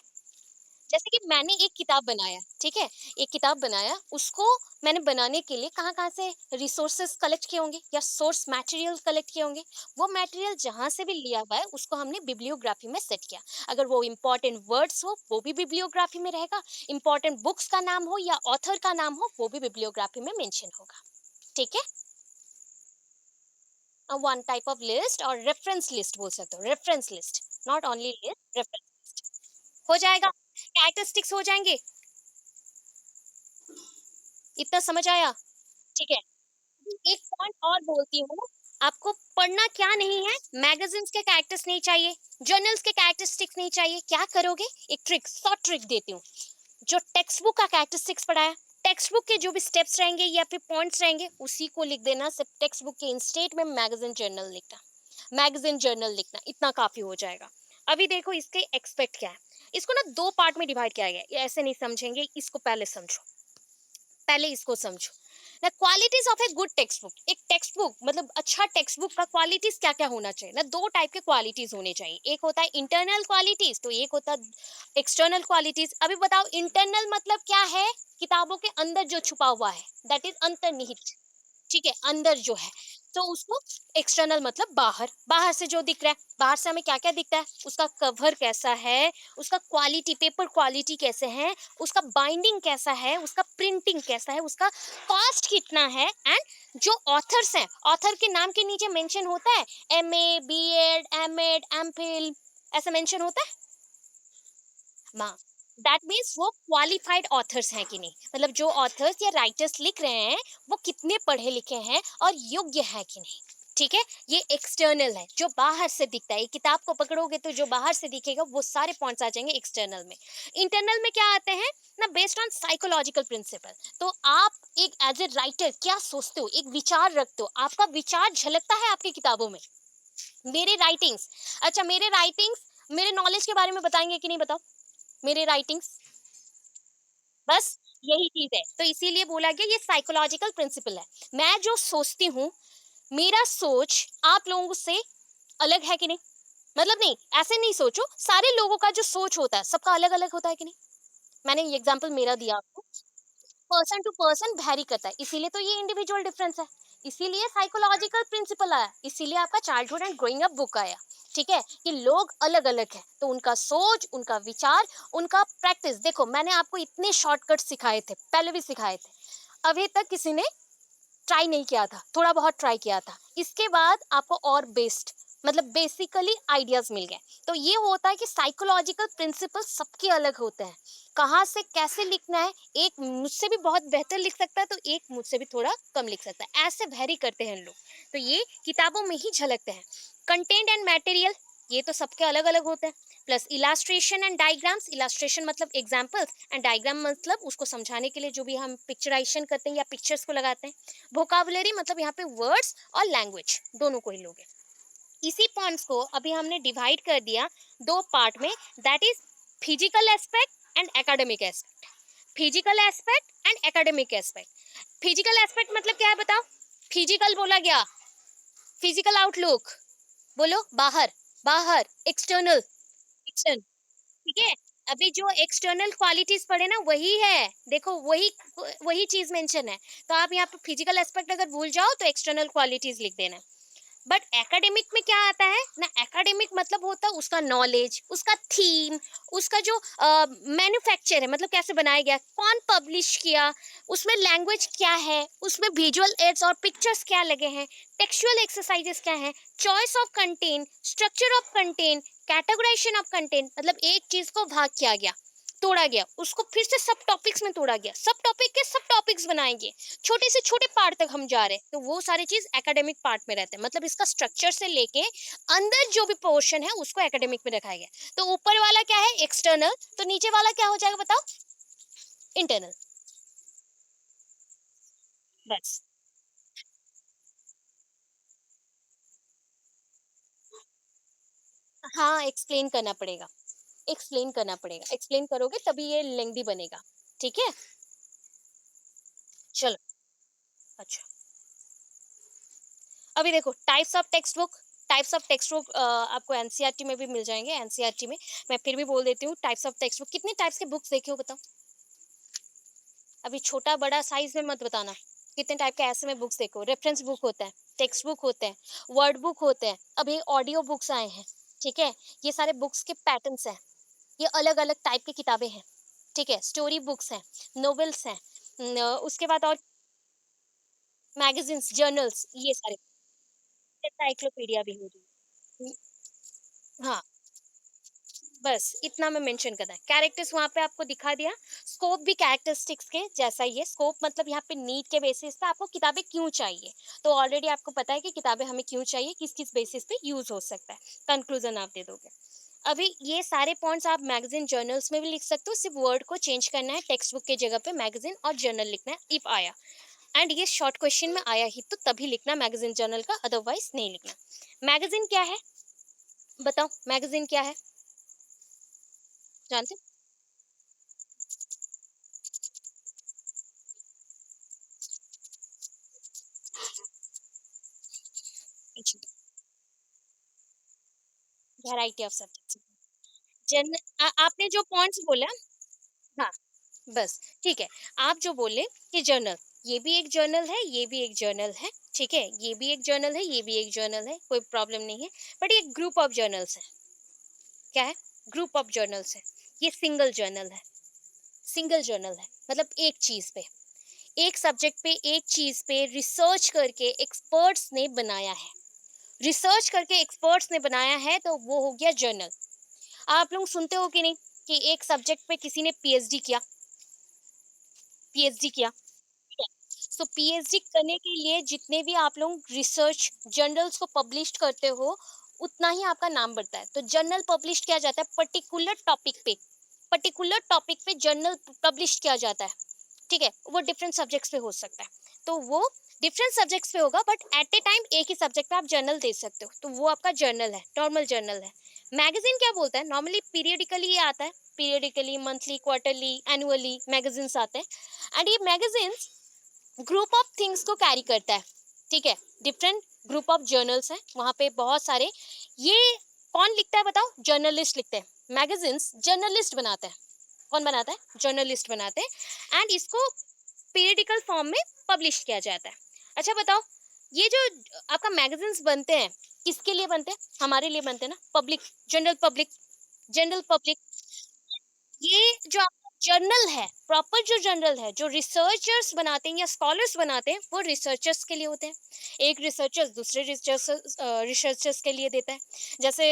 जैसे कि मैंने एक किताब बनाया, ठीक है? एक किताब बनाया, उसको मैंने बनाने के लिए कहाँ कहाँ से रिसोर्सेस कलेक्ट किए होंगे या सोर्स मटेरियल कलेक्ट किए होंगे। वो मटेरियल जहाँ से भी लिया हुआ है उसको हमने बिब्लियोग्राफी में सेट किया। अगर वो इम्पोर्टेंट वर्ड्स हो वो भी बिब्लियोग्राफी में रहेगा, इम्पोर्टेंट बुक्स का नाम हो या ऑथर का नाम हो वो भी बिब्लियोग्राफी में मेंशन होगा, ठीक है? वन टाइप ऑफ लिस्ट और रेफरेंस लिस्ट बोल सकते हो, reference list, not only list, reference list. हो जाएगा? कैरेक्टरिस्टिक्स हो जाएंगे? इतना समझ आया? ठीक है। एक पॉइंट और बोलती हूँ, आपको पढ़ना क्या नहीं है, मैगजीन्स के कैरेक्टर्स नहीं चाहिए, जर्नल्स के कैरेक्टरिस्टिक्स नहीं चाहिए, क्या करोगे? एक ट्रिक, शॉर्ट ट्रिक देती हूँ। जो टेक्स्ट बुक का कैरेक्टरिस्टिक्स पढ़ाया, टेक्स्ट बुक के जो भी स्टेप्स रहेंगे या फिर पॉइंट्स रहेंगे उसी को लिख देना। सिर्फ टेक्स्ट बुक के इंस्टेट में मैगजीन जर्नल लिखना, मैगजीन जर्नल लिखना, इतना काफी हो जाएगा। अभी देखो इसके एक्सपेक्ट क्या है। इसको ना दो पार्ट में डिवाइड किया गया है, ये ऐसे नहीं समझेंगे, इसको पहले समझो, पहले इसको समझो ना। Qualities of a good text book, एक टेक्स्ट बुक मतलब अच्छा टेक्स्ट बुक का क्वालिटीज क्या क्या होना चाहिए ना, दो टाइप के क्वालिटीज होने चाहिए। एक होता है इंटरनल क्वालिटीज, तो एक होता है एक्सटर्नल क्वालिटीज। अभी बताओ इंटरनल मतलब क्या है, किताबों के अंदर जो छुपा हुआ है, दैट इज अंतर्निहित, ठीक है, अंदर जो है। तो उसको एक्सटर्नल मतलब बाहर, बाहर से जो दिख रहा है, बाहर से हमें क्या क्या दिखता है, उसका कवर कैसा है, उसका क्वालिटी, पेपर क्वालिटी कैसे है, उसका बाइंडिंग कैसा है, उसका प्रिंटिंग कैसा है, उसका कॉस्ट कितना है, एंड जो ऑथर्स हैं, ऑथर के नाम के नीचे मेंशन होता है MA B.Ed M.Ed M.Phil, ऐसा मेंशन होता है माँ। दैट मीन्स वो क्वालिफाइड ऑथर्स हैं कि नहीं, मतलब जो ऑथर्स या राइटर्स लिख रहे हैं वो कितने पढ़े लिखे हैं और योग्य है कि नहीं, ठीक है। ये एक्सटर्नल है, जो बाहर से दिखता है। किताब को पकड़ोगे तो जो बाहर से दिखेगा वो सारे पॉइंट्स आ जाएंगे एक्सटर्नल में। इंटरनल में क्या आते हैं ना, बेस्ड ऑन साइकोलॉजिकल प्रिंसिपल। तो आप एक एज ए राइटर क्या सोचते हो, एक विचार रखते हो, आपका विचार झलकता है आपकी किताबों में। मेरे राइटिंग्स, अच्छा मेरे राइटिंग्स मेरे नॉलेज के बारे में बताएंगे कि नहीं, बताओ। मेरे राइटिंग्स, बस यही चीज है। तो इसीलिए बोला गया ये साइकोलॉजिकल प्रिंसिपल है। मैं जो सोचती हूँ, मेरा सोच आप लोगों से अलग है कि नहीं, मतलब नहीं ऐसे नहीं सोचो, सारे लोगों का जो सोच होता है सबका अलग अलग होता है कि नहीं। मैंने ये एग्जांपल मेरा दिया आपको, पर्सन टू पर्सन वैरी करता है, इसीलिए तो ये इंडिविजुअल डिफरेंस है। इसीलिए साइकोलॉजिकल प्रिंसिपल आया, इसीलिए आपका childhood and growing up book आया, ठीक है, कि लोग अलग अलग हैं तो उनका सोच, उनका विचार, उनका प्रैक्टिस। देखो मैंने आपको इतने शॉर्टकट सिखाए थे, पहले भी सिखाए थे, अभी तक किसी ने ट्राई नहीं किया था, थोड़ा बहुत ट्राई किया था। इसके बाद आपको और बेस्ड मतलब बेसिकली आइडियाज मिल गए। तो ये होता है कि साइकोलॉजिकल प्रिंसिपल सबके अलग होते हैं, कहाँ से कैसे लिखना है। एक मुझसे भी बहुत बेहतर लिख सकता है तो एक मुझसे भी थोड़ा कम लिख सकता है, ऐसे वेरी करते हैं लोग। तो ये किताबों में ही झलकते हैं। कंटेंट एंड मटेरियल, ये तो सबके अलग अलग होते हैं। Plus illustration and diagrams, illustration मतलब एग्जाम्पल्स एंड डायग्राम मतलब उसको समझाने के लिए जो भी हम पिक्चराइजेशन करते हैं या पिक्चर्स को लगाते हैं। वोकाबुलरी मतलब यहाँ पे वर्ड्स और लैंग्वेज दोनों को ही लोगे। इसी पॉइंट्स को अभी हमने डिवाइड कर दिया दो पार्ट में, that is physical aspect and academic aspect. Physical aspect and academic aspect. Physical aspect मतलब क्या है बताओ, फिजिकल बोला गया, फिजिकल आउटलुक, बोलो बाहर, बाहर एक्सटर्नल, एक्शन, ठीक है। अभी जो एक्सटर्नल क्वालिटीज पढ़े ना वही है, देखो वही वही चीज मेंशन है। तो आप यहाँ पे फिजिकल एस्पेक्ट अगर भूल जाओ तो एक्सटर्नल क्वालिटीज लिख देना। बट एकेडमिक में क्या आता है ना, एकेडमिक मतलब होता है उसका नॉलेज, उसका थीम, उसका जो मैन्युफैक्चर है, मतलब कैसे बनाया गया, कौन पब्लिश किया, उसमें लैंग्वेज क्या है, उसमें विजुअल एड्स और पिक्चर्स क्या लगे हैं, टेक्सचुअल एक्सरसाइजेस क्या है, choice of content, structure of content, categorisation of content, मतलब एक चीज को भाग किया गया, तोड़ा गया, उसको फिर से सब टॉपिक्स में तोड़ा गया, सब टॉपिक के सब टॉपिक्स बनाएंगे, छोटे से छोटे पार्ट तक हम जा रहे हैं, तो वो सारी चीज एकेडमिक पार्ट में रहते हैं। मतलब इसका स्ट्रक्चर से लेके अंदर जो भी पोर्शन है उसको एकेडमिक में रखा गया। तो ऊपर वाला क्या है एक्सटर्नल, तो नीचे वाला क्या हो जाएगा बताओ, इंटरनल, बस। हाँ एक्सप्लेन करना पड़ेगा, एक्सप्लेन करना पड़ेगा, एक्सप्लेन करोगे तभी ये लेंदी बनेगा, ठीक है। चलो, अच्छा अभी देखो types of text book, types of text book आपको एनसीईआरटी में भी मिल जाएंगे, एनसीईआरटी में। मैं फिर भी बोल देती हूँ टाइप्स ऑफ टेक्स्ट बुक, कितने टाइप्स के बुक्स देखे हो बताओ, अभी छोटा बड़ा साइज में मत बताना, कितने टाइप के ऐसे में बुक्स देखो। रेफरेंस बुक होते हैं, टेक्स्ट बुक होते हैं, वर्ड बुक होते हैं, अभी ऑडियो बुक्स आए हैं, ठीक है। ये सारे बुक्स के पैटर्न्स हैं, ये अलग अलग टाइप की किताबें हैं, ठीक है। स्टोरी बुक्स हैं, नॉवेल्स हैं, उसके बाद और मैगजीन्स, जर्नल्स, ये सारे, एनसाइक्लोपीडिया भी हो रही है। हाँ, बस इतना मैं मेंशन करना है। कैरेक्टर्स वहाँ पे आपको दिखा दिया, स्कोप भी कैरेक्टरिस्टिक्स के जैसा ही है। स्कोप मतलब यहाँ पे नीड के बेसिस पे आपको किताबें क्यों चाहिए, तो ऑलरेडी आपको पता है कि किताबें हमें क्यों चाहिए, किस किस बेसिस पे यूज हो सकता है, कंक्लूजन आप दे दोगे। अभी ये सारे पॉइंट्स आप मैगज़ीन जर्नल्स में भी लिख सकते हो, सिर्फ़ वर्ड को चेंज करना है, टेक्स्ट बुक की जगह पे मैगज़ीन और जर्नल लिखना है, इफ आया। एंड ये शॉर्ट क्वेश्चन में आया ही तो तभी लिखना मैगज़ीन जर्नल का, अदरवाइज़ नहीं लिखना। मैगज़ीन क्या है? बताओ मैगज़ीन क्या है? जानते हो? जी, वैरायटी ऑफ सब्जेक्ट्स। आपने जो पॉइंट्स बोला, हाँ, बस ठीक है। आप जो बोले कि जर्नल, ये भी एक जर्नल है, ये भी एक जर्नल है, ठीक है? ये भी एक जर्नल है, ये भी एक जर्नल है, कोई प्रॉब्लम नहीं है। बट ये ग्रुप ऑफ जर्नल्स है। क्या है? ग्रुप ऑफ जर्नल्स है। ये सिंगल जर्नल है। सिंगल जर्नल है मतलब एक चीज पे, एक सब्जेक्ट पे, एक चीज पे रिसर्च करके एक्सपर्ट्स ने बनाया है। रिसर्च करके एक्सपर्ट्स ने बनाया है तो वो हो गया जर्नल। आप लोग सुनते हो कि नहीं कि एक सब्जेक्ट पे किसी ने पीएचडी किया, पीएचडी किया, ठीक है? सो पीएचडी करने के लिए जितने भी आप लोग रिसर्च जर्नल्स को पब्लिश करते हो, उतना ही आपका नाम बढ़ता है। तो जर्नल पब्लिश किया जाता है पर्टिकुलर टॉपिक पे जर्नल पब्लिश किया जाता है, ठीक है? वो डिफरेंट सब्जेक्ट्स पे हो सकता है। तो वो डिफरेंट सब्जेक्ट्स पे होगा बट एट ए टाइम एक ही सब्जेक्ट पे आप जर्नल दे सकते हो। तो वो आपका जर्नल है, नॉर्मल जर्नल है। मैगज़ीन क्या बोलता है? नॉर्मली पीरियडिकली ये आता है। Periodically, monthly, quarterly, annually magazines आते हैं एंड ये मैगज़ीन्स ग्रुप ऑफ थिंग्स को कैरी करता है, ठीक है? डिफरेंट ग्रुप ऑफ जर्नल्स हैं, वहाँ पे बहुत सारे। ये कौन लिखता है बताओ? जर्नलिस्ट लिखते हैं। मैगज़ीन्स जर्नलिस्ट बनाते हैं। कौन बनाता है? जर्नलिस्ट बनाते हैं एंड इसको पीरियडिकल फॉर्म में पब्लिश किया जाता है। अच्छा बताओ, ये जो आपका मैगजीन्स बनते हैं, किसके लिए बनते हैं? हमारे लिए बनते हैं ना, public, general public, general public. ये जो आपका जर्नल है, प्रॉपर जो जर्नल है, जो रिसर्चर्स बनाते हैं या स्कॉलर्स बनाते हैं, वो रिसर्चर्स के लिए होते हैं। एक रिसर्चर्स दूसरे रिसर्चर्स रिसर्चर्स के लिए देता है। जैसे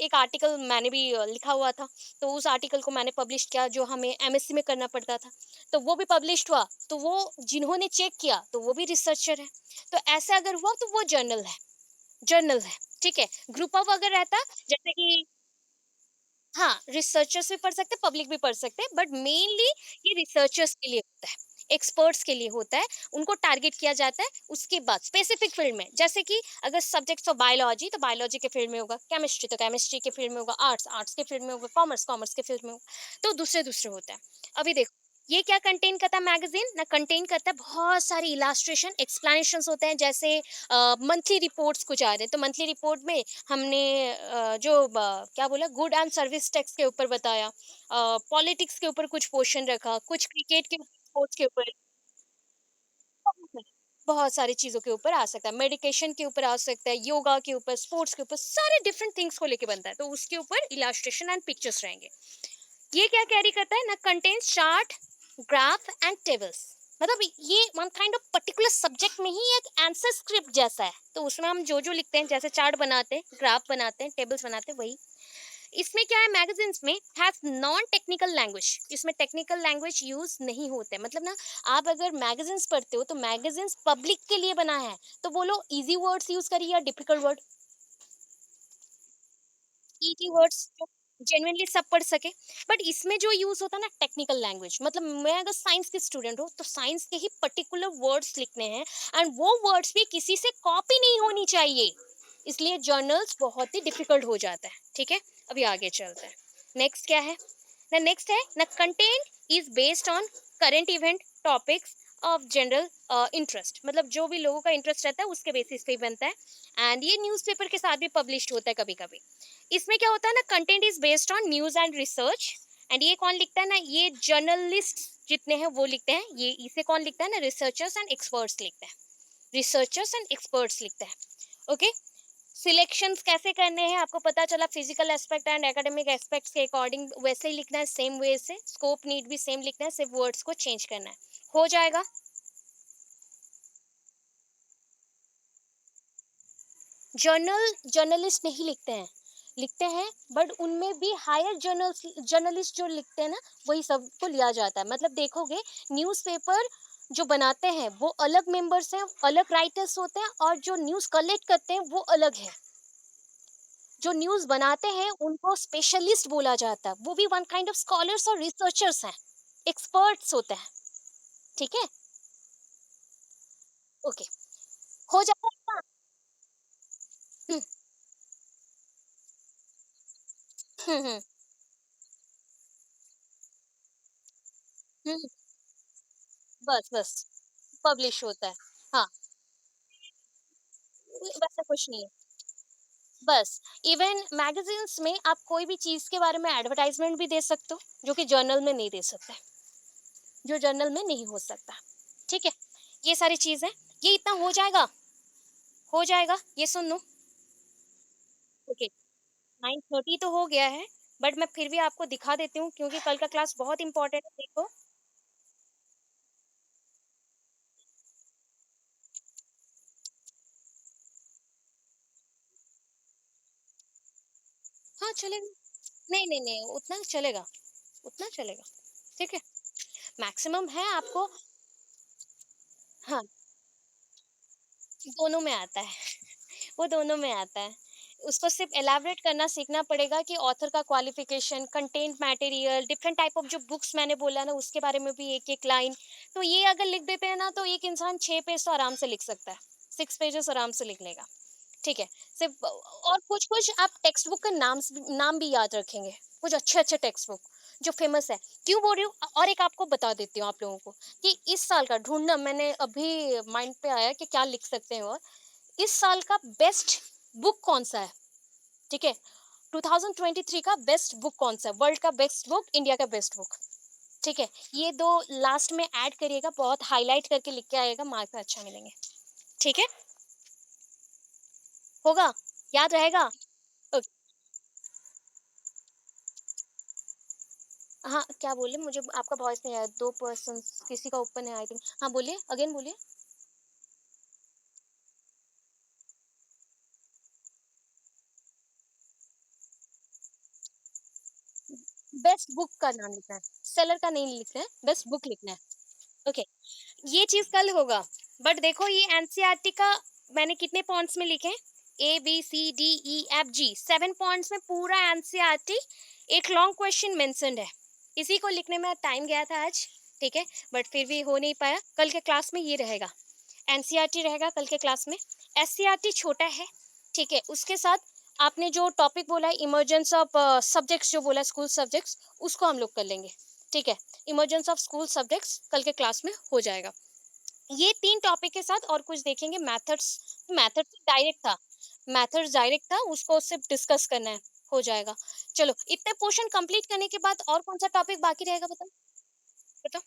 एक आर्टिकल मैंने भी लिखा हुआ था, तो उस आर्टिकल को मैंने पब्लिश किया जो हमें एमएससी में करना पड़ता था। तो वो भी पब्लिश्ड हुआ, तो वो जिन्होंने चेक किया, तो वो भी रिसर्चर है। तो ऐसा अगर हुआ तो वो जर्नल है, ठीक है? ग्रुप ऑफ अगर रहता, जैसे कि हाँ, रिसर्चर्स भी पढ़ सकते हैं, पब्लिक भी पढ़ सकते हैं, बट मेनली ये रिसर्चर्स के लिए होता है, एक्सपर्ट्स के लिए होता है, उनको टारगेट किया जाता है। उसके बाद स्पेसिफिक फील्ड में, जैसे कि अगर सब्जेक्ट्स ऑफ बायोलॉजी, तो बायोलॉजी के फील्ड में होगा, केमिस्ट्री तो केमिस्ट्री के फील्ड में होगा, आर्ट्स के फील्ड में होगा, कॉमर्स के फील्ड में होगा, तो दूसरे-दूसरे होता है। अभी देखो, ये क्या कंटेन करता है मैगज़ीन? ना कंटेन करता है बहुत सारी इलस्ट्रेशन, एक्सप्लेनेशंस होते हैं, जैसे मंथली रिपोर्ट्स कुछ आ रहे हैं, तो मंथली रिपोर्ट में हमने क्या बोला, गुड एंड सर्विस टैक्स के ऊपर बताया, पॉलिटिक्स के ऊपर कुछ पोर्शन रखा, कुछ क्रिकेट के ऊपर, स्पोर्ट्स के ऊपर, बहुत सारी चीजों के ऊपर आ सकता है, मेडिकेशन के ऊपर आ सकता है, योगा के ऊपर, स्पोर्ट्स के ऊपर, सारे डिफरेंट थिंग्स को लेके बनता है, तो उसके ऊपर इलास्ट्रेशन एंड पिक्चर्स रहेंगे। ये क्या कैरी करता है ना, contains chart, graph and tables. मतलब ये one kind of particular subject में ही एक आंसर स्क्रिप्ट जैसा है, तो उसमें हम जो जो लिखते हैं, जैसे चार्ट बनाते हैं, ग्राफ बनाते हैं, टेबल्स बनाते हैं, वही। इसमें क्या है, मैगजीन्स में हैव नॉन टेक्निकल लैंग्वेज, इसमें टेक्निकल लैंग्वेज यूज नहीं होते, मतलब ना, आप अगर मैगजीन्स पढ़ते हो तो मैगजीन्स पब्लिक के लिए बना है, तो बोलो इजी वर्ड्स यूज करिए या डिफिकल्ट वर्ड? इजी वर्ड्स जो जेन्युइनली सब पढ़ सके। बट इसमें जो यूज होता है ना, टेक्निकल लैंग्वेज, मतलब मैं अगर साइंस की स्टूडेंट हूँ तो साइंस के ही पर्टिकुलर वर्ड्स लिखने हैं, एंड वो वर्ड्स भी किसी से कॉपी नहीं होनी चाहिए, इसलिए जर्नल्स बहुत ही डिफिकल्ट हो जाता है, ठीक है? अभी आगे चलते हैं। नेक्स्ट क्या है? The next है ना, content is based on current event, topics of general interest, मतलब जो भी लोगों का इंटरेस्ट रहता है उसके बेसिस पे ही बनता है, एंड ये न्यूज़पेपर के साथ भी पब्लिश्ड होता है कभी कभी। इसमें क्या होता है ना, content is based on news and research, and ये कौन लिखता है ना, ये जर्नलिस्ट जितने हैं वो लिखते हैं, ये इसे कौन लिखता है ना, रिसर्चर्स एंड एक्सपर्ट्स लिखते हैं, रिसर्चर्स एंड एक्सपर्ट्स लिखते हैं, ओके? सिलेक्शंस कैसे करने हैं आपको पता चला, physical aspect and academic aspects के अकॉर्डिंग वैसे ही लिखना है, सेम वे से, स्कोप नीड भी सेम लिखना है, सिर्फ वर्ड्स को चेंज करना है, हो जाएगा। जर्नलिस्ट नहीं लिखते हैं, लिखते हैं, बट उनमें भी हायर जर्नलिस्ट जो लिखते हैं ना, वही सबको लिया जाता है। मतलब देखोगे, न्यूज़पेपर जो बनाते हैं वो अलग मेंबर्स हैं, अलग राइटर्स होते हैं, और जो न्यूज़ कलेक्ट करते हैं वो अलग है। जो न्यूज़ बनाते हैं उनको स्पेशलिस्ट बोला जाता है, वो भी वन काइंड ऑफ स्कॉलर्स और रिसर्चर्स हैं, एक्सपर्ट्स होते हैं, ठीक है? ओके, हो जाता है ना? हुँ, हुँ, हुँ, हुँ, बस, बस, पब्लिश होता है। हाँ, वैसा कुछ नहीं है। बस, इवन मैगज़ीन्स में आप कोई भी चीज़ के बारे में एडवर्टाइज़मेंट भी दे सकते हो, जो कि जर्नल में नहीं दे सकते, जो जर्नल में नहीं हो सकता, ठीक है? ये सारी चीज़ है, ये इतना हो जाएगा, ये सुन लो, ओके, 9:30 तो हो गया है, बट मैं फिर भी आपको दिखा देती हूँ क्योंकि कल का क्लास बहुत इम्पोर्टेंट है, देखो। हाँ, चलेगा। नहीं, नहीं, नहीं, उतना चलेगा, ठीक है? मैक्सिमम है आपको। हाँ, दोनों में आता है। वो दोनों में आता है। उसको सिर्फ़ एलैबोरेट करना सीखना पड़ेगा कि ऑथर का qualification, content material, different type of जो बुक्स मैंने बोला ना उसके बारे में भी एक-एक लाइन। तो ये अगर लिख देते हैं ना तो एक इंसान 6 पेज तो आराम से लिख सकता है। 6 पेजेज़ आराम से लिख लेगा। ठीक है? सिर्फ़ और कुछ-कुछ आप टेक्स्ट बुक का नाम भी याद रखेंगे। कुछ अच्छे-अच्छे टेक्स्ट बुक जो फ़ेमस है। क्यों बोल रही हूँ और एक आपको बता देती हूँ आप लोगों को कि इस साल का ढूँढना मैंने अभी माइंड पे आया कि क्या लिख सकते हैं और इस साल का बेस्ट बुक कौन-सा है, ठीक है? 2023 का बेस्ट बुक कौन-सा है? वर्ल्ड का बेस्ट बुक, इंडिया का बेस्ट बुक, ठीक है? ये 2 लास्ट में ऐड करिएगा, बहुत हाइलाइट करके लिख के आइएगा, मार्क्स अच्छा मिलेंगे, ठीक है? होगा? याद रहेगा? ओके, हाँ, क्या बोले? मुझे आपका वॉइस नहीं आया, 2 पर्सन्स किसी का ओपन है आई थिंक। हाँ, बोलिए, अगेन बोलिए। बेस्ट बुक का नाम लिखना है, सेलर का नहीं लिखना है, बेस्ट बुक लिखना है, ओके। ये चीज़ कल होगा, बट देखो ये एनसीईआरटी का मैंने कितने पॉइंट्स में लिखे? ए, बी, सी, डी, ई, एफ, जी 7 पॉइंट्स में पूरा एनसीईआरटी एक लॉन्ग क्वेश्चन मेंशन्ड है। इसी को लिखने में टाइम गया था आज, ठीक है? बट फिर भी हो नहीं पाया। कल के क्लास में ये रहेगा, एनसीईआरटी रहेगा कल के क्लास में। एससीईआरटी छोटा है, ठीक है? उसके साथ आपने जो टॉपिक बोला है इमर्जेंस ऑफ सब्जेक्ट्स जो बोला स्कूल सब्जेक्ट्स, उसको हम लोग कर लेंगे, ठीक है? इमर्जेंस ऑफ स्कूल सब्जेक्ट्स कल के क्लास में हो जाएगा। ये 3 टॉपिक के साथ और कुछ देखेंगे मेथड्स। मेथड्स डायरेक्ट था, मेथड्स डायरेक्ट था, उसको सिर्फ डिस्कस करना है, हो जाएगा। चलो इतने पोर्शन कंप्लीट करने के बाद और कौन-सा टॉपिक बाकी रहेगा बताओ? बताओ?